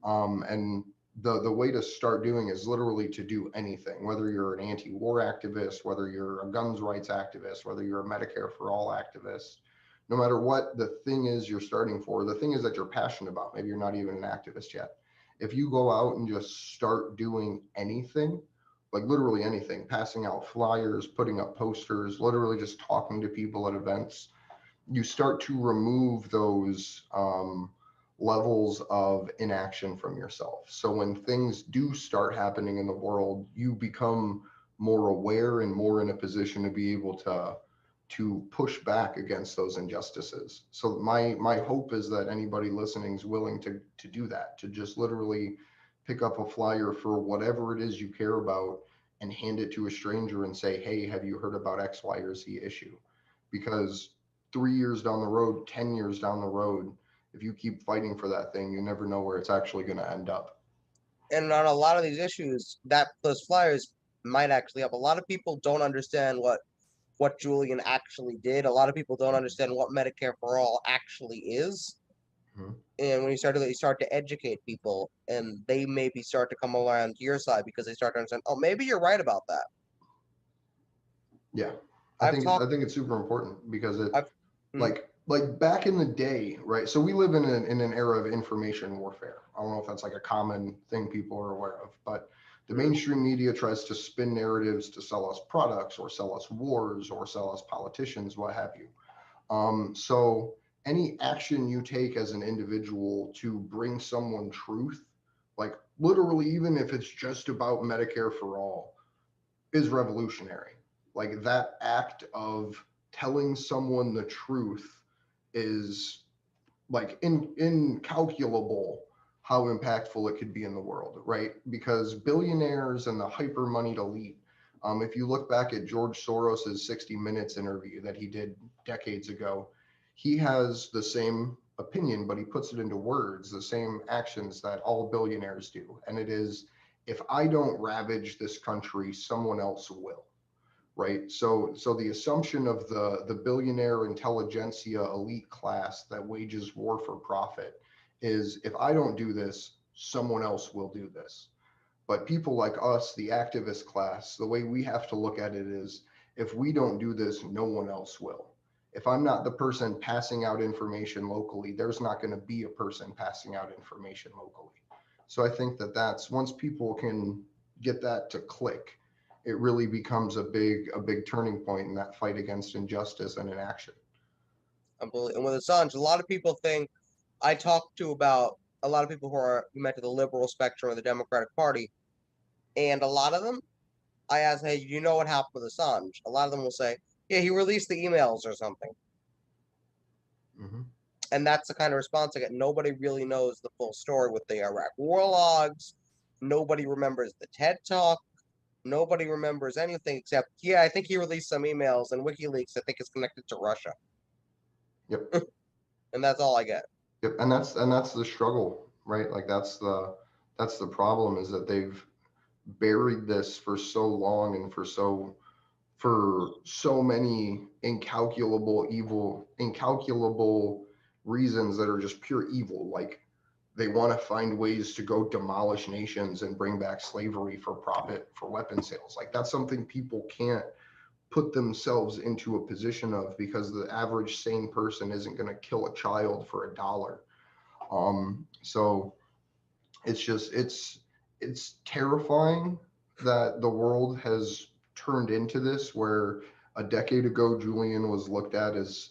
[SPEAKER 2] And the way to start doing is literally to do anything, whether you're an anti-war activist, whether you're a guns rights activist, whether you're a Medicare for all activist, no matter what the thing is you're starting for, the thing is that you're passionate about, maybe you're not even an activist yet. If you go out and just start doing anything, like literally anything, passing out flyers, putting up posters, literally just talking to people at events, you start to remove those levels of inaction from yourself. So when things do start happening in the world, you become more aware and more in a position to be able to push back against those injustices. So my hope is that anybody listening is willing to do that, to just literally pick up a flyer for whatever it is you care about and hand it to a stranger and say, hey, have you heard about X, Y, or Z issue? Because 3 years down the road, 10 years down the road, if you keep fighting for that thing, you never know where it's actually going to end up.
[SPEAKER 1] And on a lot of these issues, that those flyers might actually help. A lot of people don't understand what Julian actually did. A lot of people don't understand what Medicare for All actually is.
[SPEAKER 2] Mhm.
[SPEAKER 1] And when you start to educate people, and they maybe start to come around to your side because they start to understand, oh, maybe you're right about that.
[SPEAKER 2] Yeah, I think it's super important because it like back in the day, right? So we live in an era of information warfare. I don't know if that's like a common thing people are aware of, but the mainstream media tries to spin narratives to sell us products or sell us wars or sell us politicians, what have you. So any action you take as an individual to bring someone truth, like literally, even if it's just about Medicare for all, is revolutionary. Like that act of telling someone the truth is like incalculable how impactful it could be in the world, right? Because billionaires and the hyper moneyed elite, if you look back at George Soros's 60 Minutes interview that he did decades ago, he has the same opinion, but he puts it into words, the same actions that all billionaires do. And it is, if I don't ravage this country, someone else will. Right. So the assumption of the billionaire intelligentsia elite class that wages war for profit is, if I don't do this, someone else will do this. But people like us, the activist class, the way we have to look at it is, if we don't do this, no one else will. If I'm not the person passing out information locally, there's not going to be a person passing out information locally. So I think that's, once people can get that to click, it really becomes a big turning point in that fight against injustice and inaction.
[SPEAKER 1] And with Assange, a lot of people think, I talk to about a lot of people who are met to the liberal spectrum of the Democratic Party, and a lot of them, I ask, hey, you know what happened with Assange? A lot of them will say, yeah, he released the emails or something.
[SPEAKER 2] Mm-hmm.
[SPEAKER 1] And that's the kind of response I get. Nobody really knows the full story with the Iraq war logs. Nobody remembers the TED Talk. Nobody remembers anything except, yeah, I think he released some emails, and WikiLeaks, I think, is connected to Russia.
[SPEAKER 2] Yep.
[SPEAKER 1] And that's all I get.
[SPEAKER 2] Yep. And that's the struggle, right? Like that's the problem, is that they've buried this for so long and for so many incalculable reasons that are just pure evil. Like, they want to find ways to go demolish nations and bring back slavery for profit, for weapon sales. Like, that's something people can't put themselves into a position of, because the average sane person isn't going to kill a child for $1. So it's just, it's terrifying that the world has turned into this, where a decade ago Julian was looked at as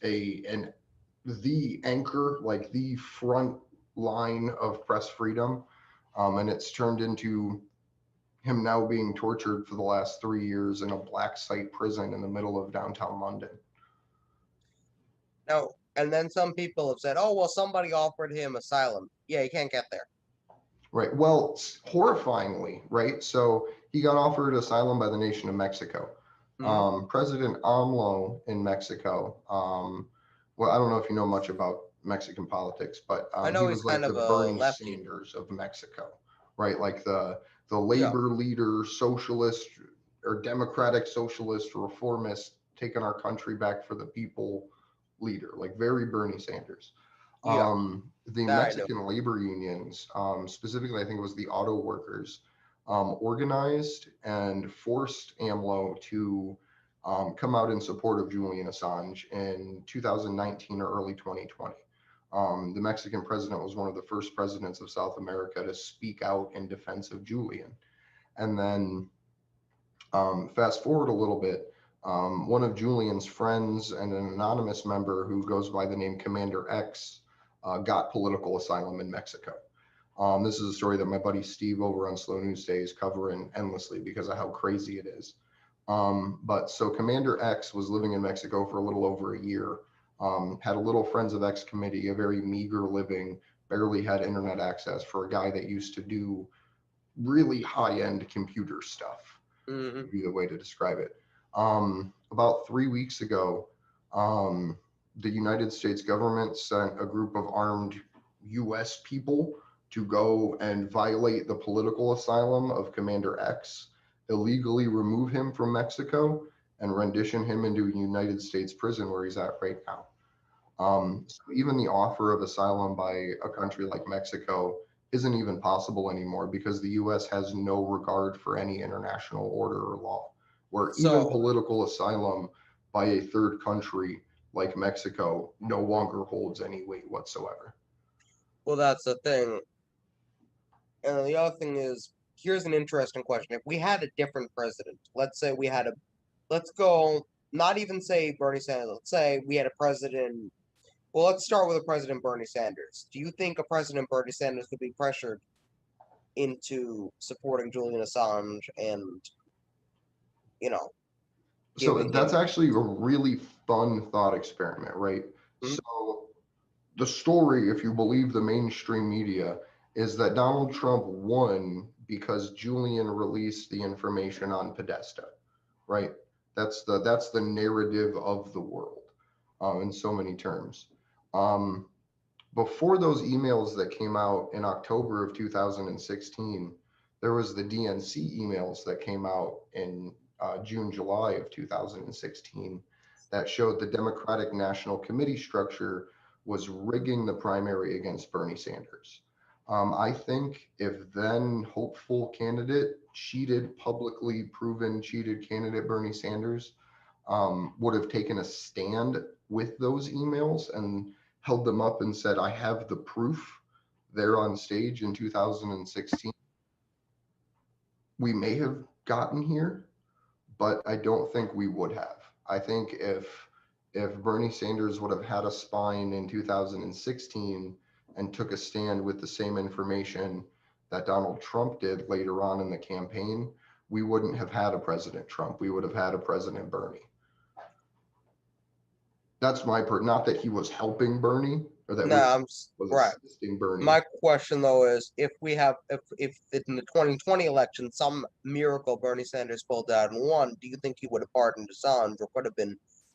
[SPEAKER 2] the anchor, like the front line of press freedom, and it's turned into him now being tortured for the last 3 years in a black site prison in the middle of downtown London.
[SPEAKER 1] No, and then some people have said, oh, well, somebody offered him asylum. Yeah, he can't get there.
[SPEAKER 2] Right. Well, horrifyingly, right? So he got offered asylum by the nation of Mexico. Mm-hmm. President AMLO in Mexico, well, I don't know if you know much about Mexican politics, but
[SPEAKER 1] I know
[SPEAKER 2] he was like the Bernie
[SPEAKER 1] lefty.
[SPEAKER 2] Sanders of Mexico, right? Like the labor leader, socialist or democratic socialist reformist, taking our country back for the people leader, like very Bernie Sanders.
[SPEAKER 1] Yeah,
[SPEAKER 2] The
[SPEAKER 1] that I know.
[SPEAKER 2] Mexican labor unions, specifically, I think it was the auto workers, organized and forced AMLO to come out in support of Julian Assange in 2019 or early 2020. The Mexican president was one of the first presidents of South America to speak out in defense of Julian. And then fast forward a little bit, one of Julian's friends and an anonymous member who goes by the name Commander X got political asylum in Mexico. This is a story that my buddy Steve over on Slow News Day is covering endlessly because of how crazy it is. But so Commander X was living in Mexico for a little over a year, had a little Friends of X committee, a very meager living, barely had internet access for a guy that used to do really high-end computer stuff, would be the way to describe it. About 3 weeks ago, the United States government sent a group of armed US people to go and violate the political asylum of Commander X, illegally remove him from Mexico, and rendition him into a United States prison where he's at right now. So even the offer of asylum by a country like Mexico isn't even possible anymore because the US has no regard for any international order or law, where even political asylum by a third country like Mexico no longer holds any weight whatsoever.
[SPEAKER 1] Well, that's the thing. And the other thing is, here's an interesting question. If we had a different president, let's say we had a, let's go, not even say Bernie Sanders, let's say we had a president, well, let's start with a President Bernie Sanders. Do you think a President Bernie Sanders could be pressured into supporting Julian Assange and, you know,
[SPEAKER 2] so that's actually a really fun thought experiment, right? So the story, if you believe the mainstream media, is that Donald Trump won because Julian released the information on Podesta, right? That's the narrative of the world, in so many terms. Before those emails that came out in October of 2016, there was the DNC emails that came out in June, July of 2016 that showed the Democratic National Committee structure was rigging the primary against Bernie Sanders. I think if then hopeful candidate, publicly proven cheated candidate Bernie Sanders would have taken a stand with those emails and held them up and said, I have the proof there on stage in 2016, we may have gotten here, but I don't think we would have. I think if Bernie Sanders would have had a spine in 2016 and took a stand with the same information that Donald Trump did later on in the campaign, we wouldn't have had a President Trump. We would have had a President Bernie. That's my not that he was helping Bernie or that was
[SPEAKER 1] right.
[SPEAKER 2] assisting Bernie.
[SPEAKER 1] My question though is, if we have, if in the 2020 election some miracle Bernie Sanders pulled out and won, do you think he would have pardoned Assange, or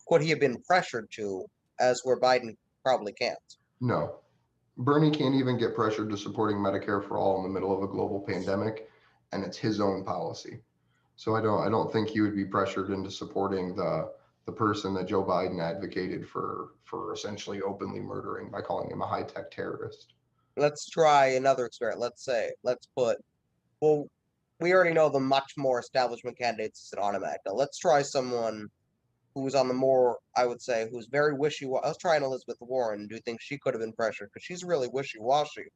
[SPEAKER 1] could he have been pressured to, as where Biden probably can't?
[SPEAKER 2] No, Bernie can't even get pressured to supporting Medicare for all in the middle of a global pandemic, and it's his own policy. So I don't think he would be pressured into supporting the person that Joe Biden advocated for essentially openly murdering by calling him a high-tech terrorist.
[SPEAKER 1] Let's try another experiment. Well, we already know the much more establishment candidates is an automatic. Now let's try someone who's on the more, I would say, who's very wishy-washy. Let's try an Elizabeth Warren. Do you think she could have been pressured? Because she's really wishy-washy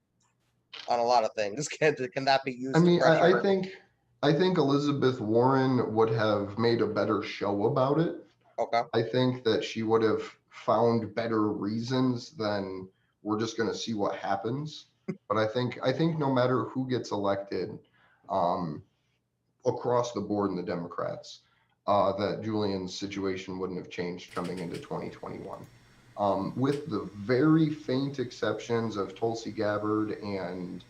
[SPEAKER 1] on a lot of things. Can that be used?
[SPEAKER 2] I mean, I think Elizabeth Warren would have made a better show about it.
[SPEAKER 1] Okay.
[SPEAKER 2] I think that she would have found better reasons than we're just going to see what happens. But I think no matter who gets elected, across the board in the Democrats, that Julian's situation wouldn't have changed coming into 2021. With the very faint exceptions of Tulsi Gabbard and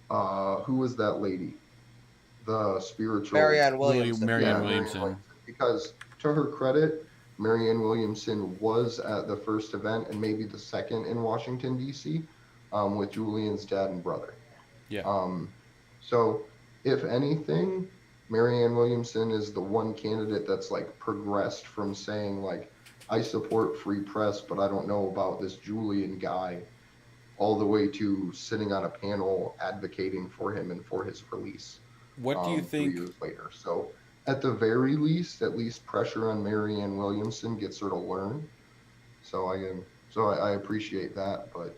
[SPEAKER 2] who was that lady? The spiritual
[SPEAKER 1] Marianne Williamson.
[SPEAKER 3] Marianne Williamson.
[SPEAKER 2] Because to her credit, Marianne Williamson was at the first event and maybe the second in Washington, D.C. With Julian's dad and brother.
[SPEAKER 3] Yeah.
[SPEAKER 2] So if anything, Marianne Williamson is the one candidate that's like progressed from saying like, I support free press, but I don't know about this Julian guy, all the way to sitting on a panel advocating for him and for his release.
[SPEAKER 3] What do you
[SPEAKER 2] 2
[SPEAKER 3] think?
[SPEAKER 2] years later. So at the very least, at least pressure on Marianne Williamson gets her to learn. So I appreciate that, but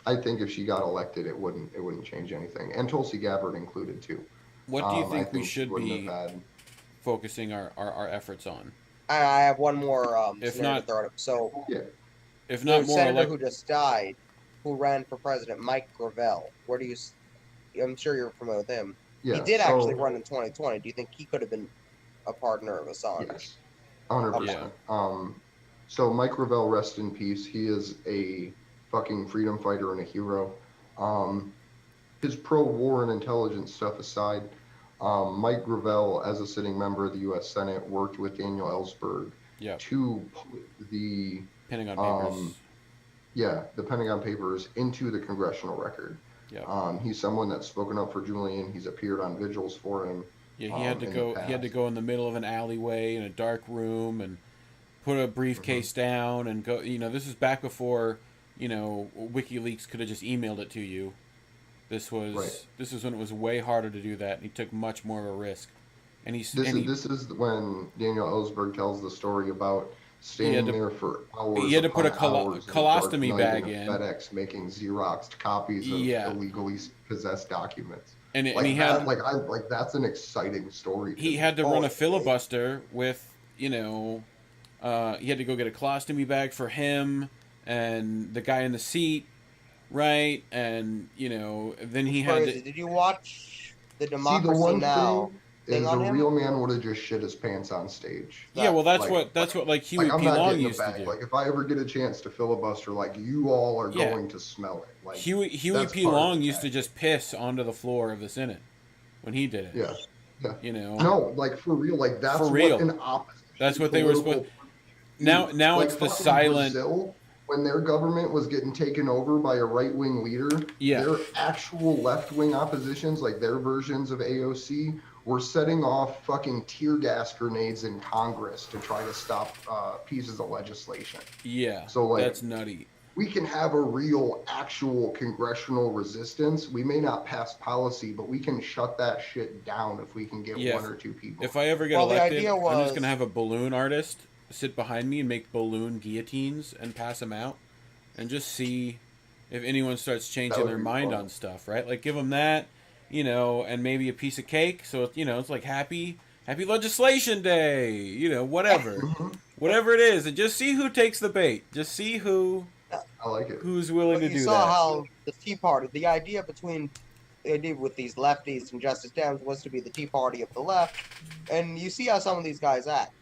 [SPEAKER 2] I think if she got elected, it wouldn't change anything, and Tulsi Gabbard included too.
[SPEAKER 3] What do you
[SPEAKER 2] I
[SPEAKER 3] think we
[SPEAKER 2] think she
[SPEAKER 3] should
[SPEAKER 2] wouldn't
[SPEAKER 3] be
[SPEAKER 2] have had.
[SPEAKER 3] focusing our efforts on?
[SPEAKER 1] I have one more
[SPEAKER 3] If
[SPEAKER 1] scenario
[SPEAKER 3] not-
[SPEAKER 1] to throw up. So
[SPEAKER 2] Yeah,
[SPEAKER 3] If
[SPEAKER 1] the
[SPEAKER 3] not more
[SPEAKER 1] senator who just died, who ran for president, Mike Gravel. Where do you? I'm sure you're familiar with him.
[SPEAKER 2] yeah.
[SPEAKER 1] He did
[SPEAKER 2] so,
[SPEAKER 1] actually run in 2020. Do you think he could have been a partner of Assange?
[SPEAKER 2] Yes, 100%. So Mike Ravel, rest in peace. He is a fucking freedom fighter and a hero. His pro-war and intelligence stuff aside, Mike Gravel, as a sitting member of the U.S. Senate, worked with Daniel Ellsberg to put the
[SPEAKER 3] Pentagon Papers.
[SPEAKER 2] the Pentagon Papers into the congressional record.
[SPEAKER 3] Yeah.
[SPEAKER 2] He's someone that's spoken up for Julian. He's appeared on vigils for him.
[SPEAKER 3] Yeah, he had to go. He had to go in the middle of an alleyway in a dark room and put a briefcase down and go. You know, this is back before, you know, WikiLeaks could have just emailed it to you. This was when it was way harder to do that, and he took much more of a risk. And this
[SPEAKER 2] is when Daniel Ellsberg tells the story about standing there for hours.
[SPEAKER 3] He had to put a
[SPEAKER 2] hours
[SPEAKER 3] colostomy bag in
[SPEAKER 2] FedEx, making Xeroxed copies of illegally possessed documents.
[SPEAKER 3] And
[SPEAKER 2] he had
[SPEAKER 3] that,
[SPEAKER 2] that's an exciting story.
[SPEAKER 3] He had to run a filibuster with, you know, he had to go get a colostomy bag for him and the guy in the seat, right? And you know, then he had to.
[SPEAKER 1] Did you watch the Democracy Now?
[SPEAKER 2] Is a real man would have just shit his pants on stage.
[SPEAKER 3] Yeah, well, that's what like Huey P. Long used to do.
[SPEAKER 2] Like if I ever get a chance to filibuster, like you all are going to smell it. Like
[SPEAKER 3] Huey P. Long used to just piss onto the floor of the Senate when he did it.
[SPEAKER 2] Yeah.
[SPEAKER 3] You know.
[SPEAKER 2] No, like for real. Like that's
[SPEAKER 3] for real.
[SPEAKER 2] What an opposition.
[SPEAKER 3] That's what they were supposed. Now like it's the silent.
[SPEAKER 2] Brazil, when their government was getting taken over by a right-wing leader, their actual left-wing oppositions, like their versions of AOC, were setting off fucking tear gas grenades in Congress to try to stop pieces of legislation.
[SPEAKER 3] Yeah,
[SPEAKER 2] so like
[SPEAKER 3] that's nutty.
[SPEAKER 2] We can have a real, actual congressional resistance. We may not pass policy, but we can shut that shit down if we can get one or two people.
[SPEAKER 3] If I ever get elected, I'm just gonna have a balloon artist sit behind me and make balloon guillotines and pass them out, and just see if anyone starts changing their mind on stuff. Right, like give them that. You know, and maybe a piece of cake. So, you know, it's like happy legislation day, you know, whatever it is. And just see who takes the bait. Just see who,
[SPEAKER 2] I like it.
[SPEAKER 3] Who's willing to do that.
[SPEAKER 1] You saw how the Tea Party, the idea with these lefties and Justice Dems was to be the Tea Party of the left. And you see how some of these guys act.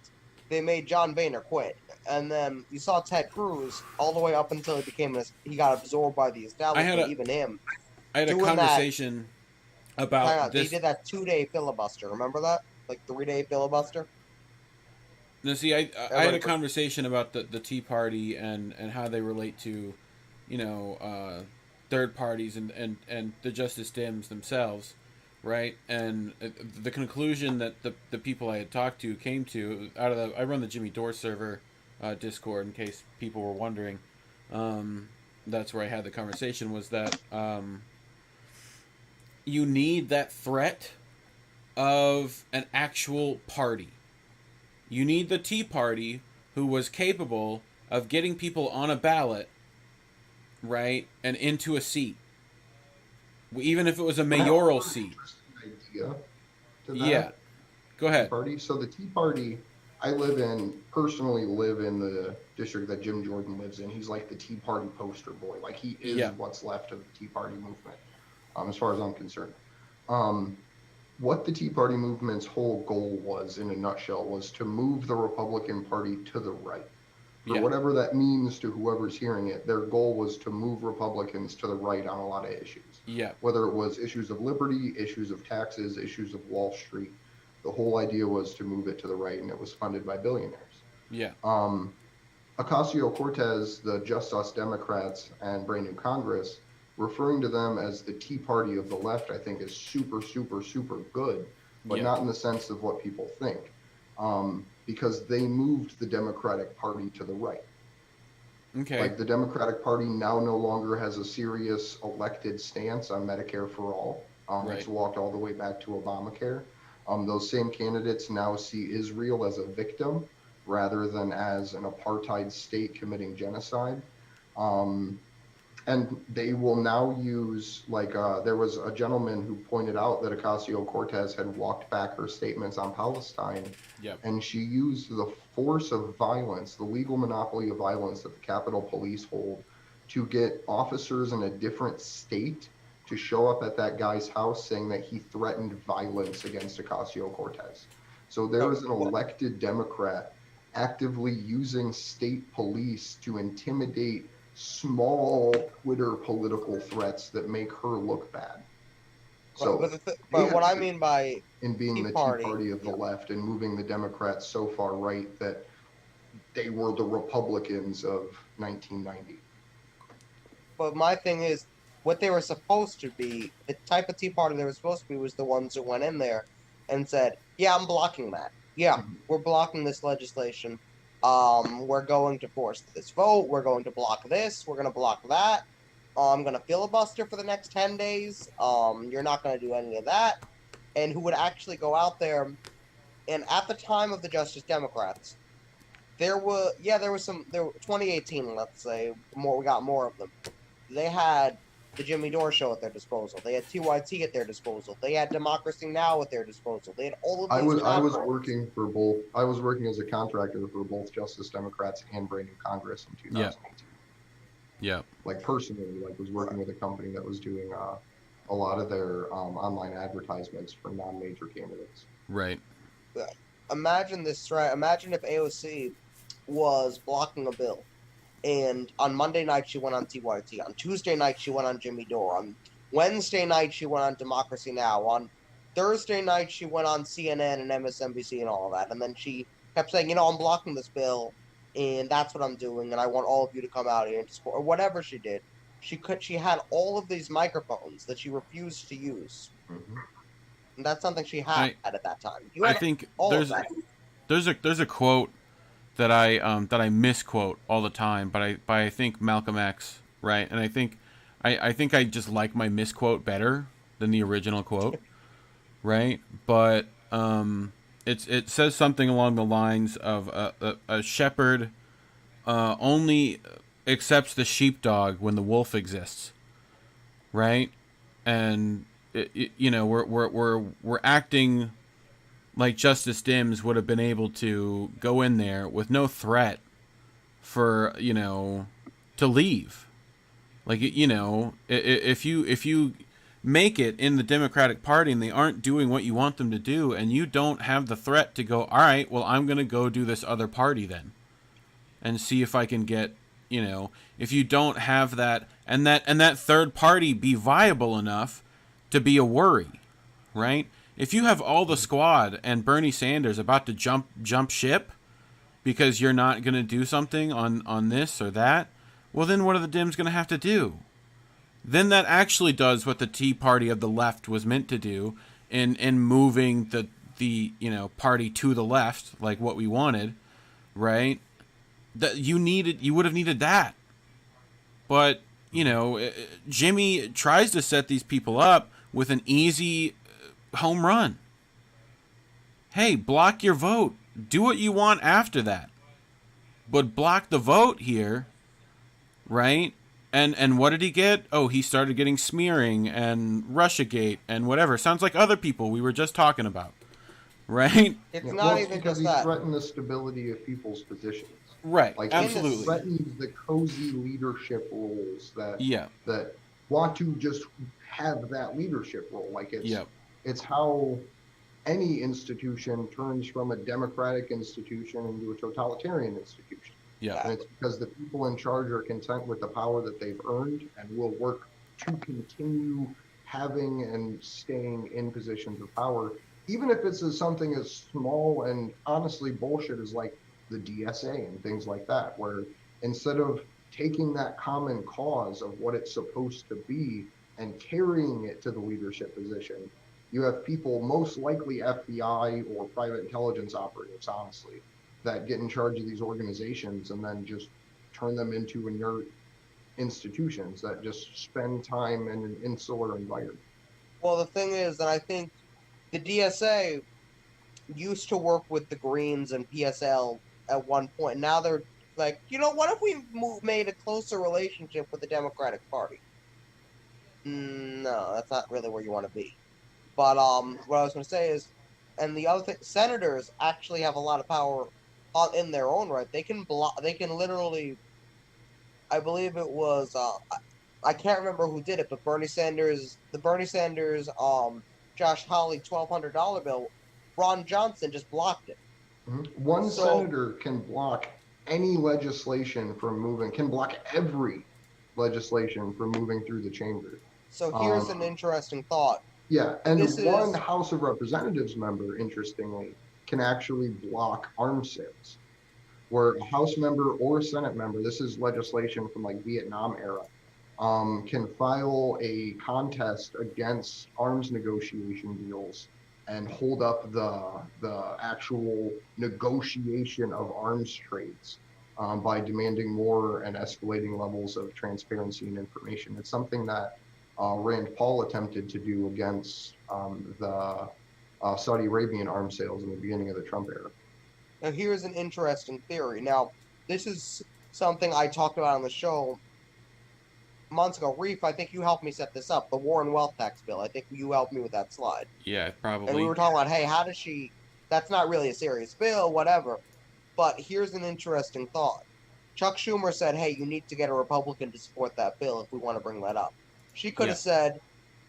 [SPEAKER 1] They made John Boehner quit. And then you saw Ted Cruz all the way up until he got absorbed by the establishment, even him.
[SPEAKER 3] I had a conversation about this.
[SPEAKER 1] They did that 2-day filibuster. Remember that? Like 3-day filibuster?
[SPEAKER 3] No, see, I had a conversation about the Tea Party and how they relate to, you know, third parties and the Justice Dems themselves, right? And the conclusion that the people I had talked to came to out of I run the Jimmy Dore server Discord in case people were wondering. That's where I had the conversation, was that you need that threat of an actual party. You need the Tea Party who was capable of getting people on a ballot, right, and into a seat. Even if it was a mayoral seat. Yeah. Go ahead.
[SPEAKER 2] Party. So the Tea Party, I personally live in the district that Jim Jordan lives in. He's like the Tea Party poster boy. Like he is what's left of the Tea Party movement. As far as I'm concerned. What the Tea Party movement's whole goal was, in a nutshell, was to move the Republican Party to the right. For whatever that means to whoever's hearing it, their goal was to move Republicans to the right on a lot of issues.
[SPEAKER 3] Yeah.
[SPEAKER 2] Whether it was issues of liberty, issues of taxes, issues of Wall Street, the whole idea was to move it to the right, and it was funded by billionaires.
[SPEAKER 3] Yeah.
[SPEAKER 2] Ocasio-Cortez, the Just Us Democrats, and Brand New Congress, referring to them as the Tea Party of the left, I think is super, super, super good, but not in the sense of what people think. because they moved the Democratic Party to the right.
[SPEAKER 3] Okay.
[SPEAKER 2] Like the Democratic Party now no longer has a serious elected stance on Medicare for all.
[SPEAKER 3] Right.
[SPEAKER 2] It's walked all the way back to Obamacare. Those same candidates now see Israel as a victim rather than as an apartheid state committing genocide. And they will now use, like, there was a gentleman who pointed out that Ocasio-Cortez had walked back her statements on Palestine.
[SPEAKER 3] Yep.
[SPEAKER 2] And she used the force of violence, the legal monopoly of violence that the Capitol Police hold, to get officers in a different state to show up at that guy's house saying that he threatened violence against Ocasio-Cortez. So there is an elected Democrat actively using state police to intimidate small Twitter political threats that make her look bad. So,
[SPEAKER 1] but what I mean by
[SPEAKER 2] in being the Tea Party of the
[SPEAKER 1] yeah.
[SPEAKER 2] left and moving the Democrats so far right that they were the Republicans of 1990.
[SPEAKER 1] But my thing is, what they were supposed to be, the type of Tea Party they were supposed to be, was the ones who went in there and said, "Yeah, I'm blocking that. Yeah, we're blocking this legislation. We're going to force this vote. We're going to block this. We're going to block that. I'm going to filibuster for the next 10 days. You're not going to do any of that." And who would actually go out there, and at the time of the Justice Democrats, there were 2018, let's say, we got more of them. They had the Jimmy Dore show at their disposal. They had TYT at their disposal. They had Democracy Now! At their disposal. They had all of these.
[SPEAKER 2] I was working for both. I was working as a contractor for both Justice Democrats and Brand New Congress in 2018.
[SPEAKER 3] Yeah.
[SPEAKER 2] Like personally, like was working with a company that was doing a lot of their online advertisements for non-major candidates.
[SPEAKER 3] Right.
[SPEAKER 1] Imagine this, right? Imagine if AOC was blocking a bill. And on Monday night, she went on TYT. On Tuesday night, she went on Jimmy Dore. On Wednesday night, she went on Democracy Now! On Thursday night, she went on CNN and MSNBC and all of that. And then she kept saying, I'm blocking this bill, and that's what I'm doing, and I want all of you to come out here and support, or whatever she did. She had all of these microphones that she refused to use.
[SPEAKER 2] Mm-hmm.
[SPEAKER 1] And that's something she had at that time.
[SPEAKER 3] I think there's a quote that I misquote all the time, but I think Malcolm X, right? And I think I just like my misquote better than the original quote, right? But it says something along the lines of a shepherd only accepts the sheepdog when the wolf exists, right? And we're acting like Justice Dims would have been able to go in there with no threat for, to leave. Like, if you make it in the Democratic Party and they aren't doing what you want them to do, and you don't have the threat to go, all right, well, I'm going to go do this other party then and see if I can get, if you don't have that, and that third party be viable enough to be a worry, right? If you have all the squad and Bernie Sanders about to jump ship because you're not going to do something on this or that, well, then what are the Dems going to have to do? Then that actually does what the Tea Party of the left was meant to do in moving the party to the left, like what we wanted, right? That you would have needed that. But, Jimmy tries to set these people up with an easy home run. Hey, block your vote. Do what you want after that. But block the vote here, right? And what did he get? Oh, he started getting smearing and Russiagate and whatever. Sounds like other people we were just talking about, right?
[SPEAKER 1] It's not even
[SPEAKER 2] because
[SPEAKER 1] just that.
[SPEAKER 2] He threatened the stability of people's positions.
[SPEAKER 3] Right,
[SPEAKER 2] like
[SPEAKER 3] absolutely.
[SPEAKER 2] He threatens the cozy leadership roles that want to just have that leadership role. Like it's how any institution turns from a democratic institution into a totalitarian institution.
[SPEAKER 3] Yeah.
[SPEAKER 2] And it's because the people in charge are content with the power that they've earned and will work to continue having and staying in positions of power, even if it's something as small and honestly bullshit as like the DSA and things like that, where instead of taking that common cause of what it's supposed to be and carrying it to the leadership position, you have people, most likely FBI or private intelligence operatives, honestly, that get in charge of these organizations and then just turn them into inert institutions that just spend time in an insular environment.
[SPEAKER 1] Well, the thing is that I think the DSA used to work with the Greens and PSL at one point. Now they're like, what if we made a closer relationship with the Democratic Party? No, that's not really where you want to be. But what I was going to say is, and the other thing, senators actually have a lot of power in their own right. They can block. They can literally. I believe it was. I can't remember who did it, but the Bernie Sanders, Josh Hawley $1,200 bill, Ron Johnson just blocked it.
[SPEAKER 2] One senator can block any legislation from moving, can block every legislation from moving through the chamber.
[SPEAKER 1] So here's an interesting thought.
[SPEAKER 2] Yeah, and one House of Representatives member, interestingly, can actually block arms sales. Where a House member or a Senate member, this is legislation from like Vietnam era, can file a contest against arms negotiation deals and hold up the actual negotiation of arms trades by demanding more and escalating levels of transparency and information. It's something that Rand Paul attempted to do against the Saudi Arabian arms sales in the beginning of the Trump era.
[SPEAKER 1] Now, here's an interesting theory. Now, this is something I talked about on the show months ago. Reef, I think you helped me set this up. The war and wealth tax bill. I think you helped me with that slide.
[SPEAKER 3] Yeah, probably.
[SPEAKER 1] And we were talking about, hey, how does she... That's not really a serious bill, whatever. But here's an interesting thought. Chuck Schumer said, hey, you need to get a Republican to support that bill if we want to bring that up. She could have said,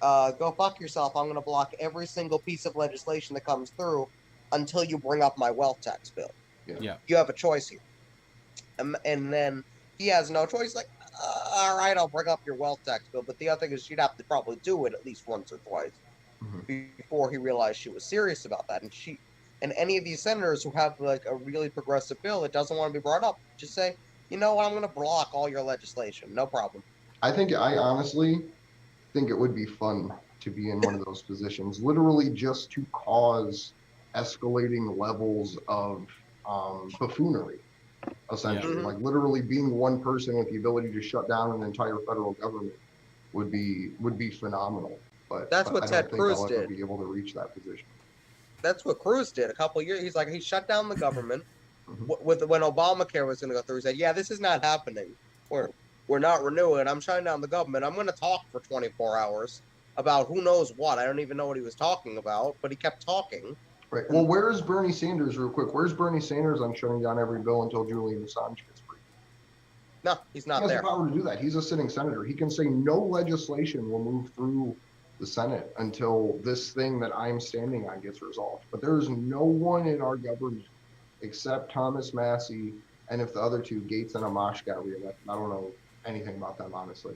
[SPEAKER 1] go fuck yourself. I'm going to block every single piece of legislation that comes through until you bring up my wealth tax bill.
[SPEAKER 3] Yeah.
[SPEAKER 1] You have a choice here. And then he has no choice. Like, all right, I'll bring up your wealth tax bill. But the other thing is she'd have to probably do it at least once or twice before he realized she was serious about that. And any of these senators who have like a really progressive bill that doesn't want to be brought up, just say, you know what, I'm going to block all your legislation. No problem.
[SPEAKER 2] I honestly think it would be fun to be in one of those positions, literally just to cause escalating levels of buffoonery, essentially. Like literally being one person with the ability to shut down an entire federal government would be phenomenal. But
[SPEAKER 1] that's what Ted Cruz did.
[SPEAKER 2] I'll ever be able to reach that position.
[SPEAKER 1] That's what Cruz did a couple of years. He's like, he shut down the government when Obamacare was going to go through. He said, yeah, this is not happening. We're not renewing. I'm shutting down the government. I'm going to talk for 24 hours about who knows what. I don't even know what he was talking about, but he kept talking.
[SPEAKER 2] Right. Well, where's Bernie Sanders, real quick? Where's Bernie Sanders on shutting down every bill until Julian Assange gets free?
[SPEAKER 1] No, he's not there.
[SPEAKER 2] He has the power to do that. He's a sitting senator. He can say no legislation will move through the Senate until this thing that I'm standing on gets resolved. But there's no one in our government except Thomas Massie, and if the other two, Gates and Amash, got reelected. I don't know anything about them, honestly.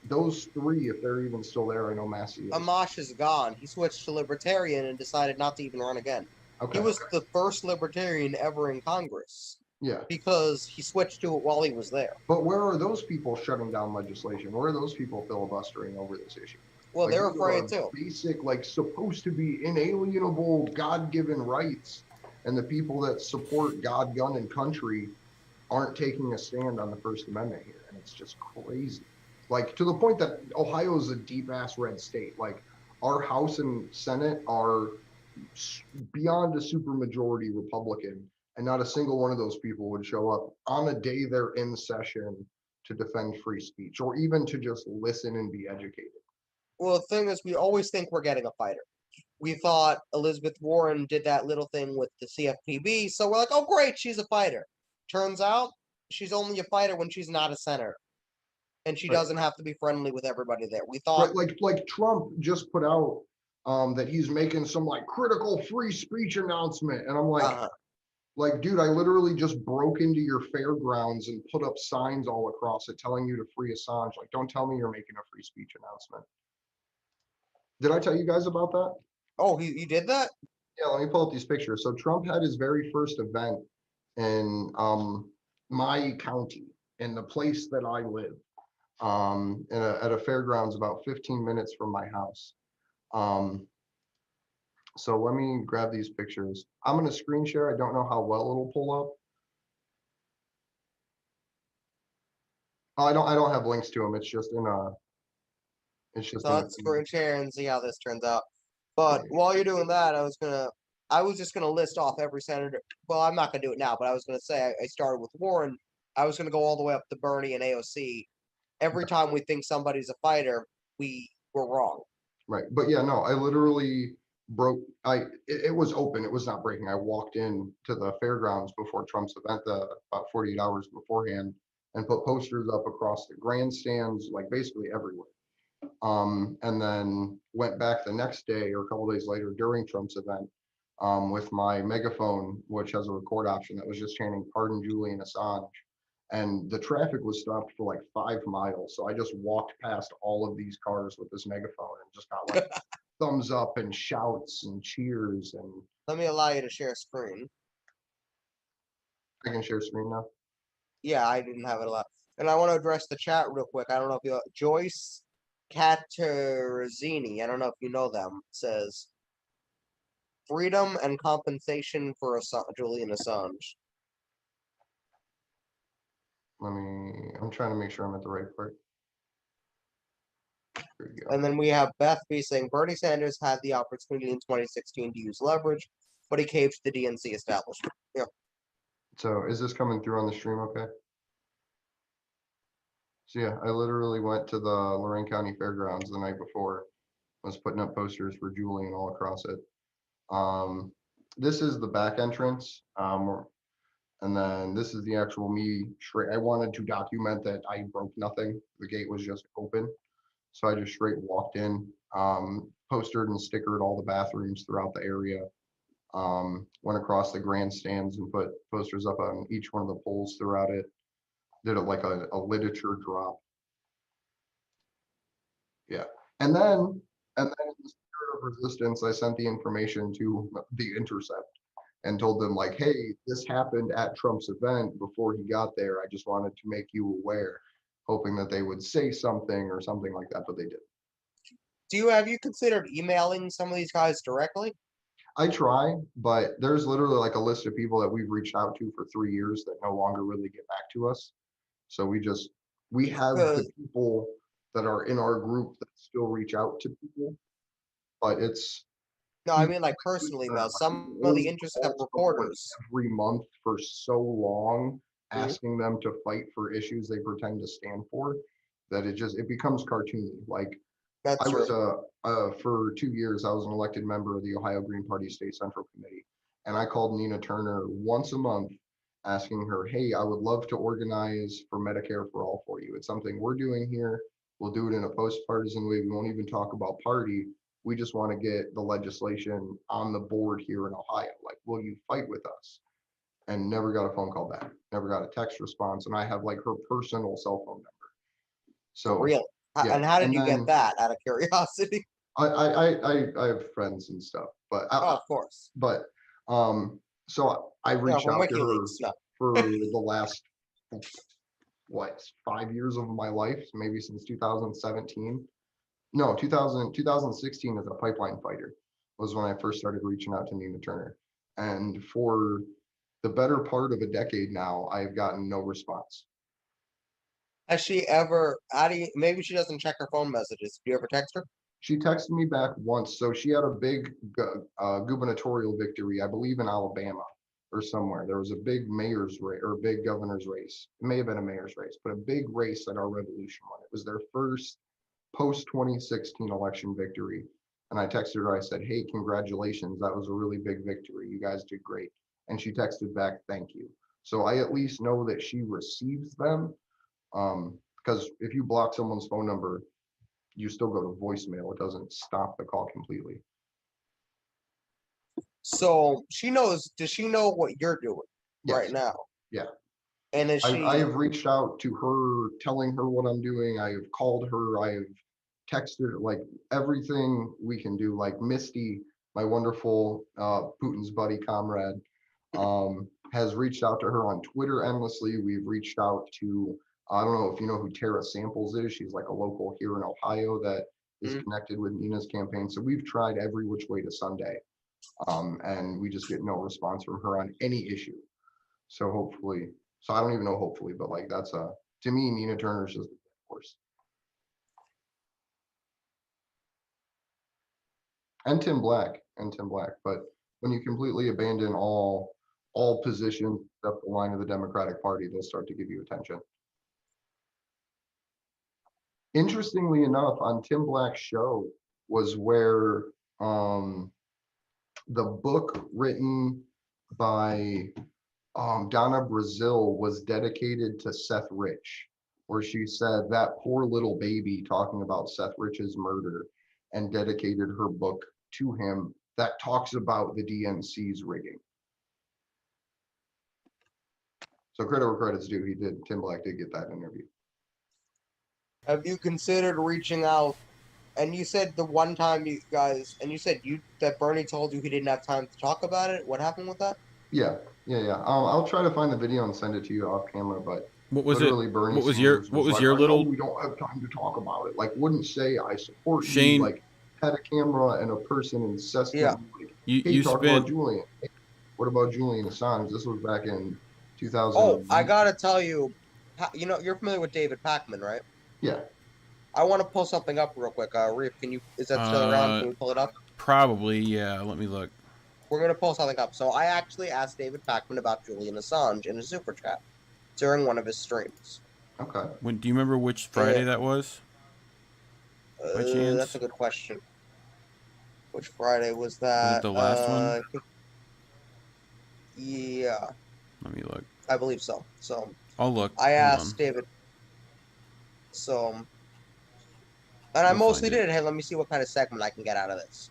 [SPEAKER 2] Those three, if they're even still there, I know Massie is.
[SPEAKER 1] Amash is gone. He switched to Libertarian and decided not to even run again. Okay. He was the first Libertarian ever in Congress.
[SPEAKER 2] Yeah.
[SPEAKER 1] Because he switched to it while he was there.
[SPEAKER 2] But where are those people shutting down legislation? Where are those people filibustering over this issue?
[SPEAKER 1] Well, like, they're afraid too.
[SPEAKER 2] Basic, like, supposed to be inalienable, God-given rights, and the people that support God, gun, and country aren't taking a stand on the First Amendment here, and it's just crazy. Like, to the point that Ohio is a deep-ass red state. Like, our House and Senate are beyond a supermajority Republican, and not a single one of those people would show up on a day they're in session to defend free speech, or even to just listen and be educated.
[SPEAKER 1] Well, the thing is, we always think we're getting a fighter. We thought Elizabeth Warren did that little thing with the CFPB, so we're like, oh, great, she's a fighter. Turns out, she's only a fighter when she's not a senator. And she doesn't have to be friendly with everybody there. We thought...
[SPEAKER 2] Like Trump just put out that he's making some, like, critical free speech announcement, and I'm like... Like, dude, I literally just broke into your fairgrounds and put up signs all across it telling you to free Assange. Like, don't tell me you're making a free speech announcement. Did I tell you guys about that?
[SPEAKER 1] Oh, you did that?
[SPEAKER 2] Yeah, let me pull up these pictures. So Trump had his very first event in my county, in the place that I live, at a fairgrounds about 15 minutes from my house. So let me grab these pictures. I'm going to screen share. I don't know how well it'll pull up. Oh, I don't have links to them. It's just in a. It's just
[SPEAKER 1] So
[SPEAKER 2] in
[SPEAKER 1] let's
[SPEAKER 2] the
[SPEAKER 1] screen share and see how this turns out. But while you're doing that, I was just gonna list off every senator. Well, I'm not gonna do it now, but I was gonna say I started with Warren. I was gonna go all the way up to Bernie and AOC. Every time we think somebody's a fighter, we were wrong.
[SPEAKER 2] Right. But yeah, no, I literally broke. It was open. It was not breaking. I walked in to the fairgrounds before Trump's event, about 48 hours beforehand, and put posters up across the grandstands, like basically everywhere. And then went back the next day or a couple days later during Trump's event, with my megaphone, which has a record option, that was just chanting "Pardon Julian Assange." And the traffic was stopped for like 5 miles. So I just walked past all of these cars with this megaphone and just got like thumbs up and shouts and cheers. And
[SPEAKER 1] Let me allow you to share screen.
[SPEAKER 2] I can share screen now.
[SPEAKER 1] Yeah, I didn't have it allowed. And I want to address the chat real quick. I don't know if you Joyce Caterzini, I don't know if you know them, says freedom and compensation for Julian Assange.
[SPEAKER 2] I'm trying to make sure I'm at the right part. There we go.
[SPEAKER 1] And then we have Beth B saying Bernie Sanders had the opportunity in 2016 to use leverage, but he caved to the DNC establishment. Yeah.
[SPEAKER 2] So is this coming through on the stream okay? So yeah, I literally went to the Lorraine County Fairgrounds the night before. I was putting up posters for Julian all across it. This is the back entrance. And then this is the actual me. I wanted to document that I broke nothing. The gate was just open. So I just straight walked in, postered and stickered all the bathrooms throughout the area. Went across the grandstands and put posters up on each one of the poles throughout it. Did it like a literature drop. Yeah. And then in the spirit of resistance, I sent the information to The Intercept and told them like, hey, this happened at Trump's event before he got there. I just wanted to make you aware, hoping that they would say something or something like that, but they didn't.
[SPEAKER 1] Have you considered emailing some of these guys directly?
[SPEAKER 2] I try, but there's literally like a list of people that we've reached out to for 3 years that no longer really get back to us. So we have the people that are in our group that still reach out to people, but it's.
[SPEAKER 1] No, I mean like personally though. Some of the Intercept reporters
[SPEAKER 2] every month for so long, asking them to fight for issues they pretend to stand for, that it becomes cartoony. Like
[SPEAKER 1] that's
[SPEAKER 2] I was for 2 years, I was an elected member of the Ohio Green Party State Central Committee, and I called Nina Turner once a month, asking her, hey, I would love to organize for Medicare for All for you. It's something we're doing here. We'll do it in a post-partisan way. We won't even talk about party. We just want to get the legislation on the board here in Ohio. Like, will you fight with us? And never got a phone call back, never got a text response. And I have like her personal cell phone number. So
[SPEAKER 1] really? Yeah. And how did you get that, out of curiosity?
[SPEAKER 2] I have friends and stuff, but
[SPEAKER 1] of course.
[SPEAKER 2] But so I reached out to her for the last 5 years of my life, maybe since 2017. No, 2016 as a pipeline fighter was when I first started reaching out to Nina Turner. And for the better part of a decade now, I've gotten no response.
[SPEAKER 1] Has she ever, maybe she doesn't check her phone messages. Do you ever text her?
[SPEAKER 2] She texted me back once. So she had a big gubernatorial victory, I believe in Alabama or somewhere. There was a big mayor's race or a big governor's race. It may have been a mayor's race, but a big race that our revolution won. It was their first post 2016 election victory. And I texted her, I said, hey, congratulations. That was a really big victory. You guys did great. And she texted back, thank you. So I at least know that she receives them. Because if you block someone's phone number, you still go to voicemail. It doesn't stop the call completely.
[SPEAKER 1] So she knows, does she know what you're doing right now?
[SPEAKER 2] Yeah.
[SPEAKER 1] And is she...
[SPEAKER 2] I have reached out to her, telling her what I'm doing. I have called her. I have texted her, like everything we can do. Like Misty, my wonderful Putin's buddy comrade, has reached out to her on Twitter endlessly. We've reached out to, I don't know if you know who Tara Samples is. She's like a local here in Ohio that is connected with Nina's campaign. So we've tried every which way to Sunday And we just get no response from her on any issue. So hopefully, so I don't even know hopefully, but like that's to me, Nina Turner's just, of course. And Tim Black, but when you completely abandon all positions up the line of the Democratic Party, they'll start to give you attention. Interestingly enough, on Tim Black's show was where the book written by Donna Brazil was dedicated to Seth Rich, where she said that poor little baby, talking about Seth Rich's murder, and dedicated her book to him that talks about the DNC's rigging. So credit where credit's due. Tim Black did get that interview.
[SPEAKER 1] Have you considered reaching out? And you said the one time you guys, and you said that Bernie told you he didn't have time to talk about it. What happened with that?
[SPEAKER 2] Yeah. I'll try to find the video and send it to you off camera, but
[SPEAKER 3] what was
[SPEAKER 2] literally
[SPEAKER 3] it?
[SPEAKER 2] Bernie
[SPEAKER 3] What was your little?
[SPEAKER 2] We don't have time to talk about it. Like, wouldn't say I support
[SPEAKER 3] Shane,
[SPEAKER 2] you. Like, had a camera and a person incessantly.
[SPEAKER 3] Yeah.
[SPEAKER 2] Like,
[SPEAKER 3] You
[SPEAKER 2] talk
[SPEAKER 3] spent.
[SPEAKER 2] about Julian. Hey, what about Julian Assange? This was back in 2000.
[SPEAKER 1] Oh, I gotta tell you, you're familiar with David Pakman, right?
[SPEAKER 2] Yeah.
[SPEAKER 1] I want to pull something up real quick. Reef, is that still around? Can we pull it up?
[SPEAKER 3] Probably, yeah. Let me look.
[SPEAKER 1] We're going to pull something up. So I actually asked David Pakman about Julian Assange in a super chat during one of his streams.
[SPEAKER 2] Okay.
[SPEAKER 3] Do you remember which Friday that was? By chance?
[SPEAKER 1] That's a good question. Which Friday was that?
[SPEAKER 3] Was it the last one?
[SPEAKER 1] Yeah.
[SPEAKER 3] Let me look.
[SPEAKER 1] I believe so. So
[SPEAKER 3] I'll look.
[SPEAKER 1] I asked David. So, and I mostly did. Hey, let me see what kind of segment I can get out of this.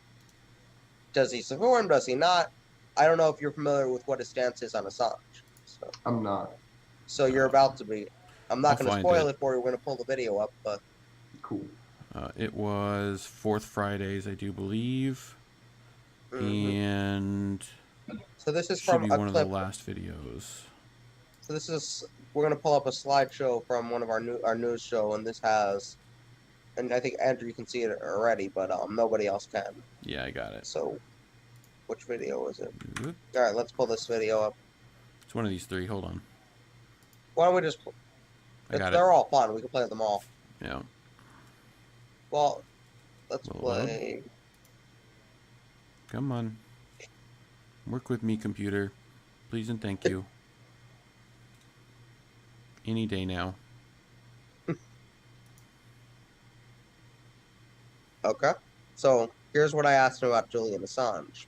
[SPEAKER 1] Does he support him? Does he not? I don't know if you're familiar with what his stance is on Assange. So.
[SPEAKER 2] I'm not.
[SPEAKER 1] So you're about to be. I'm not going to spoil it for you. We're going to pull the video up, but.
[SPEAKER 2] Cool.
[SPEAKER 3] It was Fourth Fridays, I do believe.
[SPEAKER 1] Mm-hmm.
[SPEAKER 3] And.
[SPEAKER 1] So this is from
[SPEAKER 3] should be one of the last videos.
[SPEAKER 1] So this is. We're going to pull up a slideshow from one of our news show, and this has. And I think Andrew, you can see it already, but nobody else can.
[SPEAKER 3] Yeah, I got it.
[SPEAKER 1] So, which video is it?
[SPEAKER 3] Whoop.
[SPEAKER 1] All right, let's pull this video up.
[SPEAKER 3] It's one of these three. Hold on.
[SPEAKER 1] Why don't we just? They're all fun. We can play them all.
[SPEAKER 3] Yeah.
[SPEAKER 1] Well, let's play.
[SPEAKER 3] Come on. Work with me, computer. Please and thank you. Any day now.
[SPEAKER 1] Okay. So here's what I asked him about Julian Assange.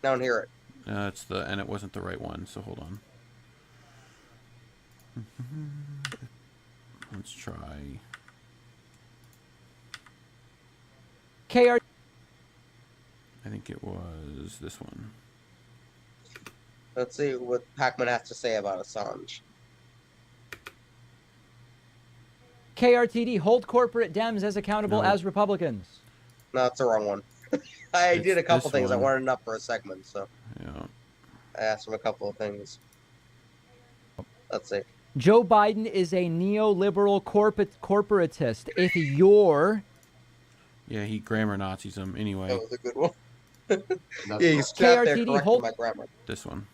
[SPEAKER 1] Down here.
[SPEAKER 3] And it wasn't the right one, so hold on. Let's try.
[SPEAKER 4] KR.
[SPEAKER 3] I think it was this one.
[SPEAKER 1] Let's see what Pakman has to say about Assange.
[SPEAKER 4] KRTD, hold corporate Dems as accountable as Republicans.
[SPEAKER 1] No, that's the wrong one. I did a couple things. I wanted it up for a segment, so.
[SPEAKER 3] Yeah.
[SPEAKER 1] I asked him a couple of things. Let's see.
[SPEAKER 4] Joe Biden is a neoliberal corporatist. If you're...
[SPEAKER 3] Yeah, he grammar Nazis him anyway.
[SPEAKER 1] That was a good one. Yeah, he's trapped there correcting my grammar.
[SPEAKER 3] This one.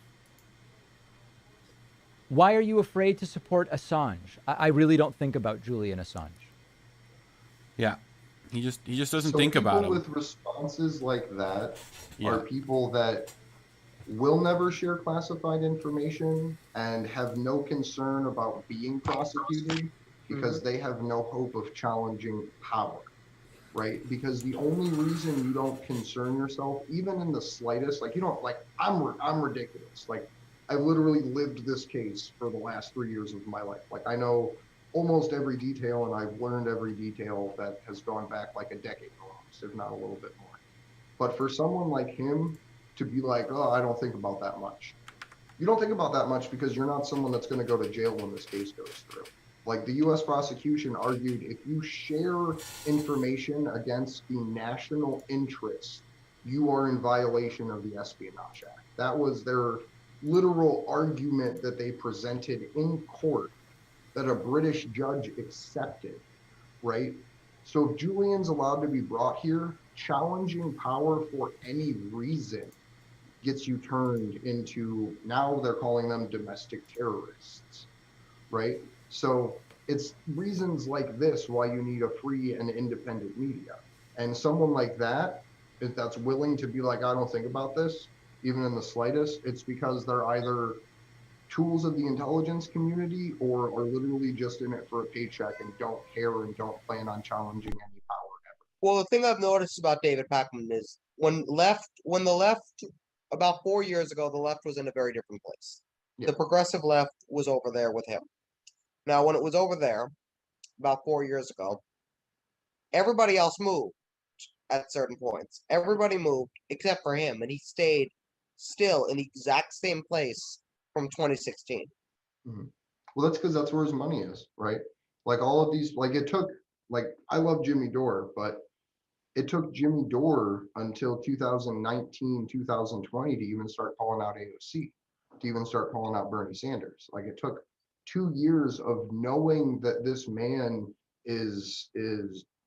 [SPEAKER 4] Why are you afraid to support Assange? I really don't think about Julian Assange.
[SPEAKER 3] Yeah. He just doesn't think about him.
[SPEAKER 2] People with responses like that are people that will never share classified information and have no concern about being prosecuted because they have no hope of challenging power, right? Because the only reason you don't concern yourself, even in the slightest, like you don't, like I'm ridiculous. Like I've literally lived this case for the last 3 years of my life. Like I know almost every detail and I've learned every detail that has gone back like a decade almost, if not a little bit more. But for someone like him to be like, oh, I don't think about that much. You don't think about that much because you're not someone that's going to go to jail when this case goes through. Like the U.S. prosecution argued, if you share information against the national interest, you are in violation of the Espionage Act. That was their literal argument that they presented in court that a British judge accepted, right? So if Julian's allowed to be brought here, challenging power for any reason gets you turned into, now they're calling them domestic terrorists, right? So it's reasons like this why you need a free and independent media. And someone like that, if that's willing to be like, I don't think about this, even in the slightest, it's because they're either tools of the intelligence community or are literally just in it for a paycheck and don't care and don't plan on challenging any power ever.
[SPEAKER 1] Well, the thing I've noticed about David Pakman is when the left, about 4 years ago, the left was in a very different place.
[SPEAKER 2] Yeah.
[SPEAKER 1] The progressive left was over there with him. Now, when it was over there, about 4 years ago, everybody else moved at certain points. Everybody moved except for him, and he stayed still in the exact same place from 2016.
[SPEAKER 2] Mm-hmm. Well, that's because that's where his money is, right? Like all of these, like it took, like I love Jimmy Dore, but it took Jimmy Dore until 2019, 2020 to even start calling out AOC, to even start calling out Bernie Sanders. Like it took 2 years of knowing that this man is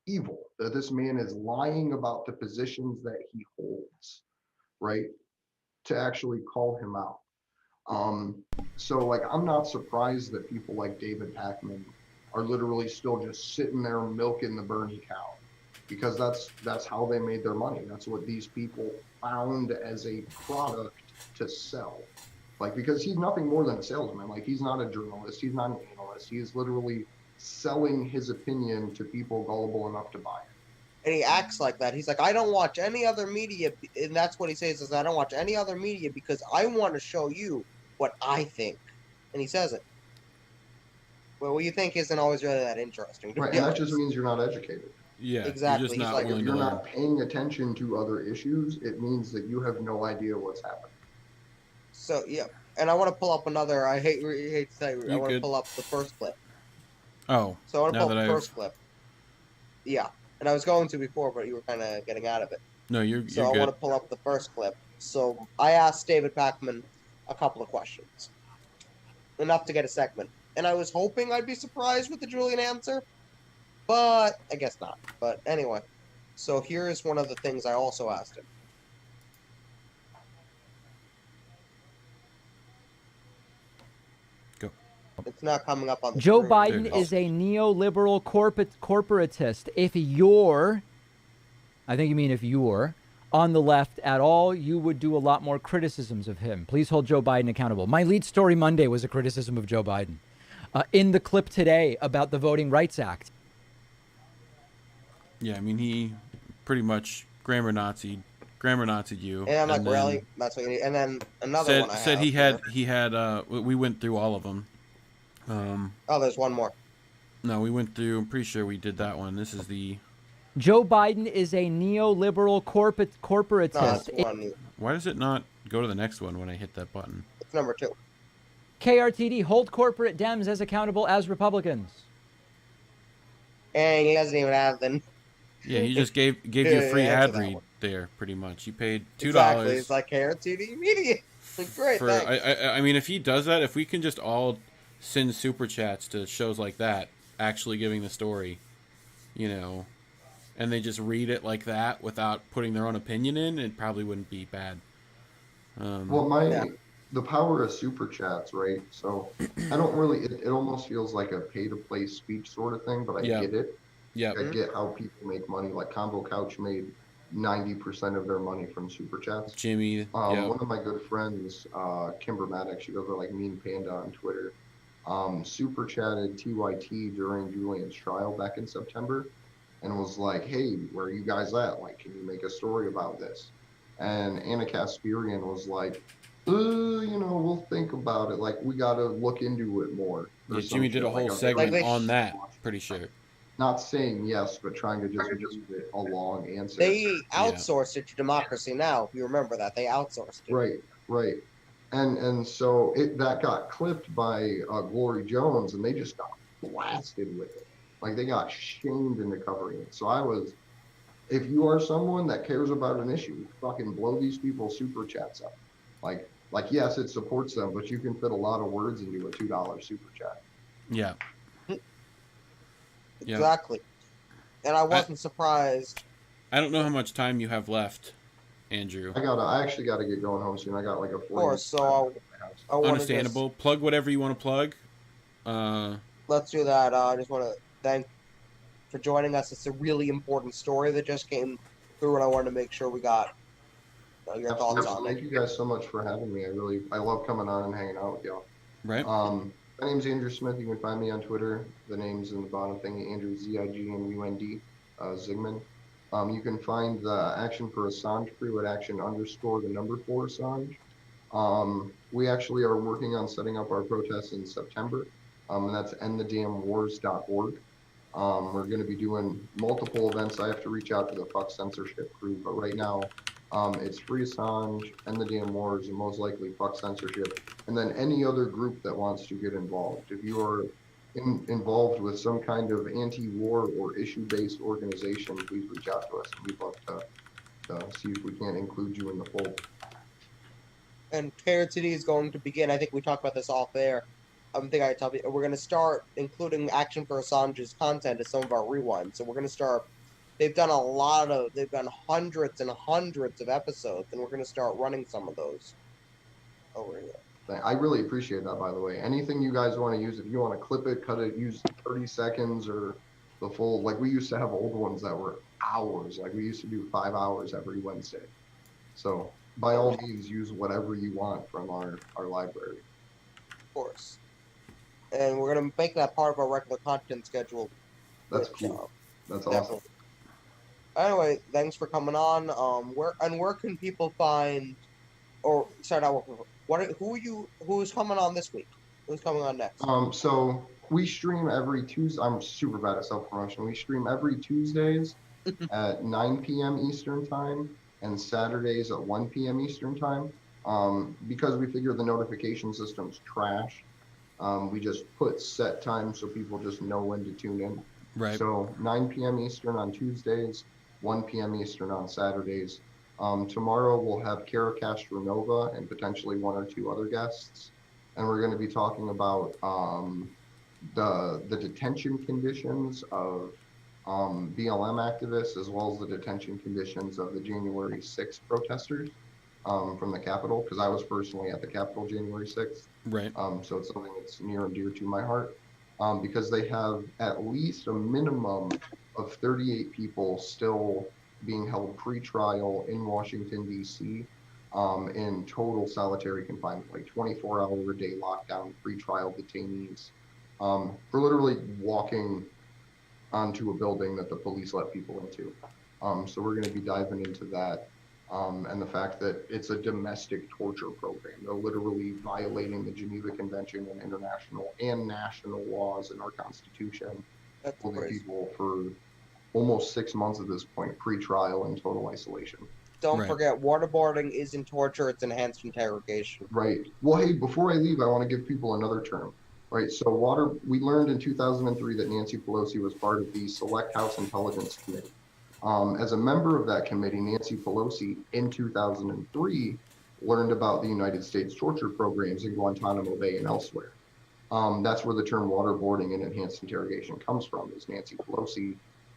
[SPEAKER 2] evil, that this man is lying about the positions that he holds, right? To actually call him out. So like, I'm not surprised that people like David Pakman are literally still just sitting there milking the Bernie cow, because that's how they made their money. That's what these people found as a product to sell. Like, because he's nothing more than a salesman. Like, he's not a journalist, he's not an analyst, he is literally selling his opinion to people gullible enough to buy it.
[SPEAKER 1] And he acts like that. He's like, I don't watch any other media, and that's what he says is, I don't watch any other media because I want to show you what I think. And he says it. Well, what you think isn't always really that interesting.
[SPEAKER 2] Right, and that just means you're not educated.
[SPEAKER 3] Yeah,
[SPEAKER 1] exactly.
[SPEAKER 3] You're just not
[SPEAKER 1] like,
[SPEAKER 3] willing
[SPEAKER 2] If you're
[SPEAKER 3] to
[SPEAKER 2] not paying attention to other issues, it means that you have no idea what's happening.
[SPEAKER 1] So, yeah. And I want to pull up another, I hate to say, I want to pull up the first clip.
[SPEAKER 3] Oh,
[SPEAKER 1] so I want to pull up the first clip. Yeah. And I was going to before, but you were kind of getting out of it.
[SPEAKER 3] No, you're
[SPEAKER 1] So
[SPEAKER 3] good.
[SPEAKER 1] I want to pull up the first clip. So I asked David Pakman a couple of questions. Enough to get a segment. And I was hoping I'd be surprised with the Julian answer, but I guess not. But anyway, so here's one of the things I also asked him.
[SPEAKER 3] Go.
[SPEAKER 1] It's not coming up on the
[SPEAKER 4] Joe
[SPEAKER 1] screen.
[SPEAKER 4] Biden is a neoliberal corporatist. If you're, I think you mean if you're on the left at all, you would do a lot more criticisms of him. Please hold Joe Biden accountable. My lead story Monday was a criticism of Joe Biden. In the clip today about the Voting Rights Act.
[SPEAKER 3] Yeah, I mean, he pretty much grammar Nazi'd you.
[SPEAKER 1] And I'm like, really? That's what you need. And then another one I
[SPEAKER 3] said
[SPEAKER 1] have
[SPEAKER 3] he had we went through all of them.
[SPEAKER 1] Oh, there's one more.
[SPEAKER 3] No, we went through, I'm pretty sure we did that one. This is the...
[SPEAKER 4] Joe Biden is a neoliberal corporatist.
[SPEAKER 1] No, one.
[SPEAKER 3] Why does it not go to the next one when I hit that button?
[SPEAKER 1] It's number 2.
[SPEAKER 4] KRTD, hold corporate Dems as accountable as Republicans.
[SPEAKER 1] And he doesn't even have them.
[SPEAKER 3] Yeah, he just gave you a free ad read there, pretty much. You paid $2.
[SPEAKER 1] Exactly. It's like KRTD Media. Like, great, thanks.
[SPEAKER 3] I mean, if he does that, if we can just all send super chats to shows like that, actually giving the story, you know, and they just read it like that without putting their own opinion in, it probably wouldn't be bad.
[SPEAKER 2] Well, the power of super chats, right? So I don't really, it almost feels like a pay to play speech sort of thing, but I get it.
[SPEAKER 3] Yeah.
[SPEAKER 2] I get how people make money. Like Combo Couch made 90% of their money from super chats.
[SPEAKER 3] Jimmy.
[SPEAKER 2] One of my good friends, Kimber Maddox, she goes by like Mean Panda on Twitter, super chatted TYT during Julian's trial back in September and was like, hey, where are you guys at? Like, can you make a story about this? And Anna Kasparian was like, you know, we'll think about it. Like, we got to look into it more.
[SPEAKER 3] Yeah, Jimmy did a whole segment on that, pretty sure.
[SPEAKER 2] Not saying yes, but trying to just give it a long answer.
[SPEAKER 1] They outsourced it to Democracy Now! If you remember that. They outsourced it.
[SPEAKER 2] Right. And so that got clipped by Glory Jones, and they just got blasted with it. Like, they got shamed into covering it. So if you are someone that cares about an issue, fucking blow these people's super chats up. Like yes, it supports them, but you can fit a lot of words into a $2 super chat.
[SPEAKER 3] Yeah.
[SPEAKER 1] Exactly. And I wasn't surprised.
[SPEAKER 3] I don't know how much time you have left, Andrew.
[SPEAKER 2] I actually gotta get going home soon. I got like a 40.
[SPEAKER 1] Of course, so I want to
[SPEAKER 3] Understandable. Plug whatever you want to plug.
[SPEAKER 1] Let's do that. I just want to thank for joining us. It's a really important story that just came through, and I wanted to make sure we got your thoughts on it.
[SPEAKER 2] Thank you guys so much for having me. I love coming on and hanging out with y'all.
[SPEAKER 3] Right.
[SPEAKER 2] My name's Andrew Smith. You can find me on Twitter. The name's in the bottom thing, Andrew ZIGMUND, Zigman. You can find the Action for Assange crew at action_4 Assange. We actually are working on setting up our protest in September, and that's endthedamnwars.org. We're going to be doing multiple events. I have to reach out to the Fuck Censorship crew, but right now it's Free Assange, End the Damn Wars, and most likely Fuck Censorship, and then any other group that wants to get involved. If you are involved with some kind of anti-war or issue-based organization, please reach out to us, and we'd love to see if we can't include you in the fold.
[SPEAKER 1] And Krtd is going to begin. I think we talked about this off air. I think I tell you, we're going to start including Action for Assange's content as some of our rewinds. So we're going to start. They've done hundreds and hundreds of episodes, and we're going to start running some of those over here.
[SPEAKER 2] I really appreciate that, by the way. Anything you guys want to use, if you want to clip it, cut it, use 30 seconds or the full, like we used to have old ones that were hours. Like we used to do 5 hours every Wednesday. So by all means, use whatever you want from our library.
[SPEAKER 1] Of course. And we're going to make that part of our regular content schedule.
[SPEAKER 2] That's cool. That's
[SPEAKER 1] definitely.
[SPEAKER 2] awesome.
[SPEAKER 1] Anyway, thanks for coming on. Where can people find, or start out with, who's coming on this week? Who's coming on next?
[SPEAKER 2] So we stream every Tuesday. I'm super bad at self-promotion. We stream every Tuesdays at 9 p.m. Eastern time and Saturdays at 1 p.m. Eastern time. Because we figure the notification system's trash. We just put set times so people just know when to tune in.
[SPEAKER 3] Right.
[SPEAKER 2] So 9 p.m. Eastern on Tuesdays, 1 p.m. Eastern on Saturdays. Tomorrow we'll have Kara Castronova and potentially 1 or 2 other guests. And we're going to be talking about the detention conditions of BLM activists, as well as the detention conditions of the January 6th protesters from the Capitol, because I was personally at the Capitol January 6th.
[SPEAKER 3] Right.
[SPEAKER 2] So it's something that's near and dear to my heart, because they have at least a minimum of 38 people still being held pre-trial in Washington, D.C. In total solitary confinement, like 24-hour-a-day lockdown, pre-trial detainees, for literally walking onto a building that the police let people into. So we're going to be diving into that. And the fact that it's a domestic torture program. They're literally violating the Geneva Convention and international and national laws in our Constitution, holding people for almost 6 months at this point, pre-trial and total isolation.
[SPEAKER 1] Don't forget, waterboarding isn't torture, it's enhanced interrogation.
[SPEAKER 2] Right. Well, hey, before I leave, I want to give people another term. Right, so we learned in 2003 that Nancy Pelosi was part of the Select House Intelligence Committee. As a member of that committee, Nancy Pelosi in 2003 learned about the United States torture programs in Guantanamo Bay and elsewhere. That's where the term waterboarding and enhanced interrogation comes from, is Nancy Pelosi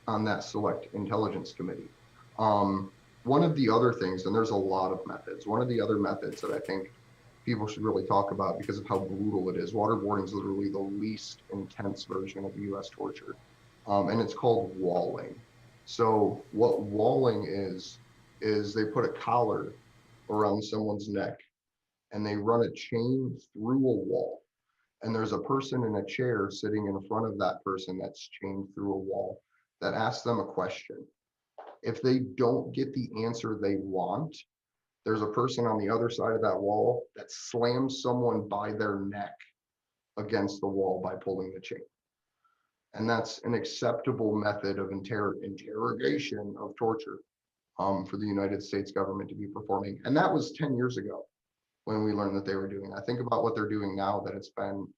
[SPEAKER 2] on that Select Intelligence Committee. One of the other things, and there's a lot of methods, one of the other methods that I think people should really talk about because of how brutal it is, waterboarding is literally the least intense version of U.S. torture, and it's called walling. So what walling is they put a collar around someone's neck and they run a chain through a wall. And there's a person in a chair sitting in front of that person that's chained through a wall that asks them a question. If they don't get the answer they want, there's a person on the other side of that wall that slams someone by their neck against the wall by pulling the chain. And that's an acceptable method of interrogation of torture for the United States government to be performing. And that was 10 years ago when we learned that they were doing that. Think about what they're doing now, that it's been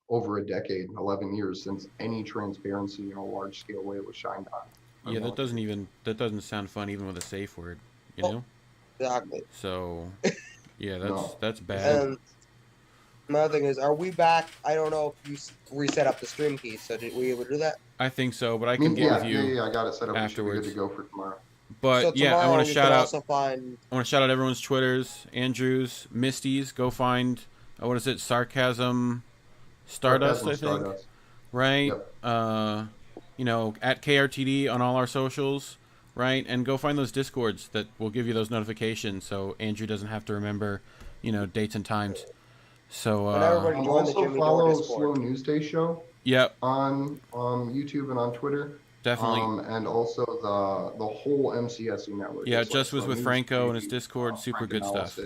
[SPEAKER 2] over a decade, 11 years since any transparency in a large scale way was shined on.
[SPEAKER 3] Yeah, that doesn't sound fun even with a safe word, you know?
[SPEAKER 1] Exactly.
[SPEAKER 3] So, yeah, that's bad.
[SPEAKER 1] Another thing is, are we back? I don't know if you reset up the stream key, so did we able to do that?
[SPEAKER 3] I think so, but I can get with you.
[SPEAKER 2] Yeah, I got it set up.
[SPEAKER 3] Afterwards.
[SPEAKER 2] We should be good to go for tomorrow.
[SPEAKER 3] But
[SPEAKER 1] so
[SPEAKER 3] yeah, I want to shout out.
[SPEAKER 1] I
[SPEAKER 3] want to shout out everyone's Twitters, Andrew's, Misty's. Go find what is it? Sarcasm Stardust, I think.
[SPEAKER 2] Stardust.
[SPEAKER 3] Right.
[SPEAKER 2] Yep.
[SPEAKER 3] You know, at KRTD on all our socials. Right, and go find those Discords that will give you those notifications, so Andrew doesn't have to remember, you know, dates and times. So
[SPEAKER 2] also follow Slow News Day Show.
[SPEAKER 3] Yep.
[SPEAKER 2] On YouTube and on Twitter.
[SPEAKER 3] Definitely.
[SPEAKER 2] And also the whole MCSU network.
[SPEAKER 3] Yeah, just was with Franco and his Discord. Super good stuff.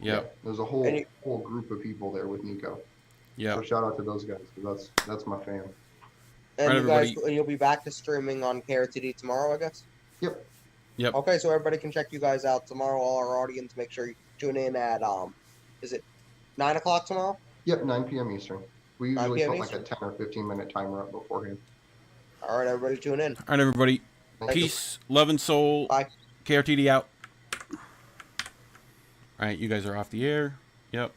[SPEAKER 2] Yeah, there's a whole group of people there with Nico.
[SPEAKER 3] Yeah.
[SPEAKER 2] So shout out to those guys, because that's my fam.
[SPEAKER 1] And
[SPEAKER 3] right,
[SPEAKER 1] you
[SPEAKER 3] everybody.
[SPEAKER 1] guys, you'll be back to streaming on KRTD tomorrow, I guess?
[SPEAKER 2] Yep.
[SPEAKER 1] Okay, so everybody can check you guys out tomorrow. All our audience, make sure you tune in at, is it 9 o'clock tomorrow?
[SPEAKER 2] Yep, 9 p.m. Eastern. We usually put like a 10 or 15-minute timer up beforehand.
[SPEAKER 1] All right, everybody tune in.
[SPEAKER 3] All right, everybody. Peace, love, and soul.
[SPEAKER 1] Bye.
[SPEAKER 3] KRTD out. All right, you guys are off the air. Yep.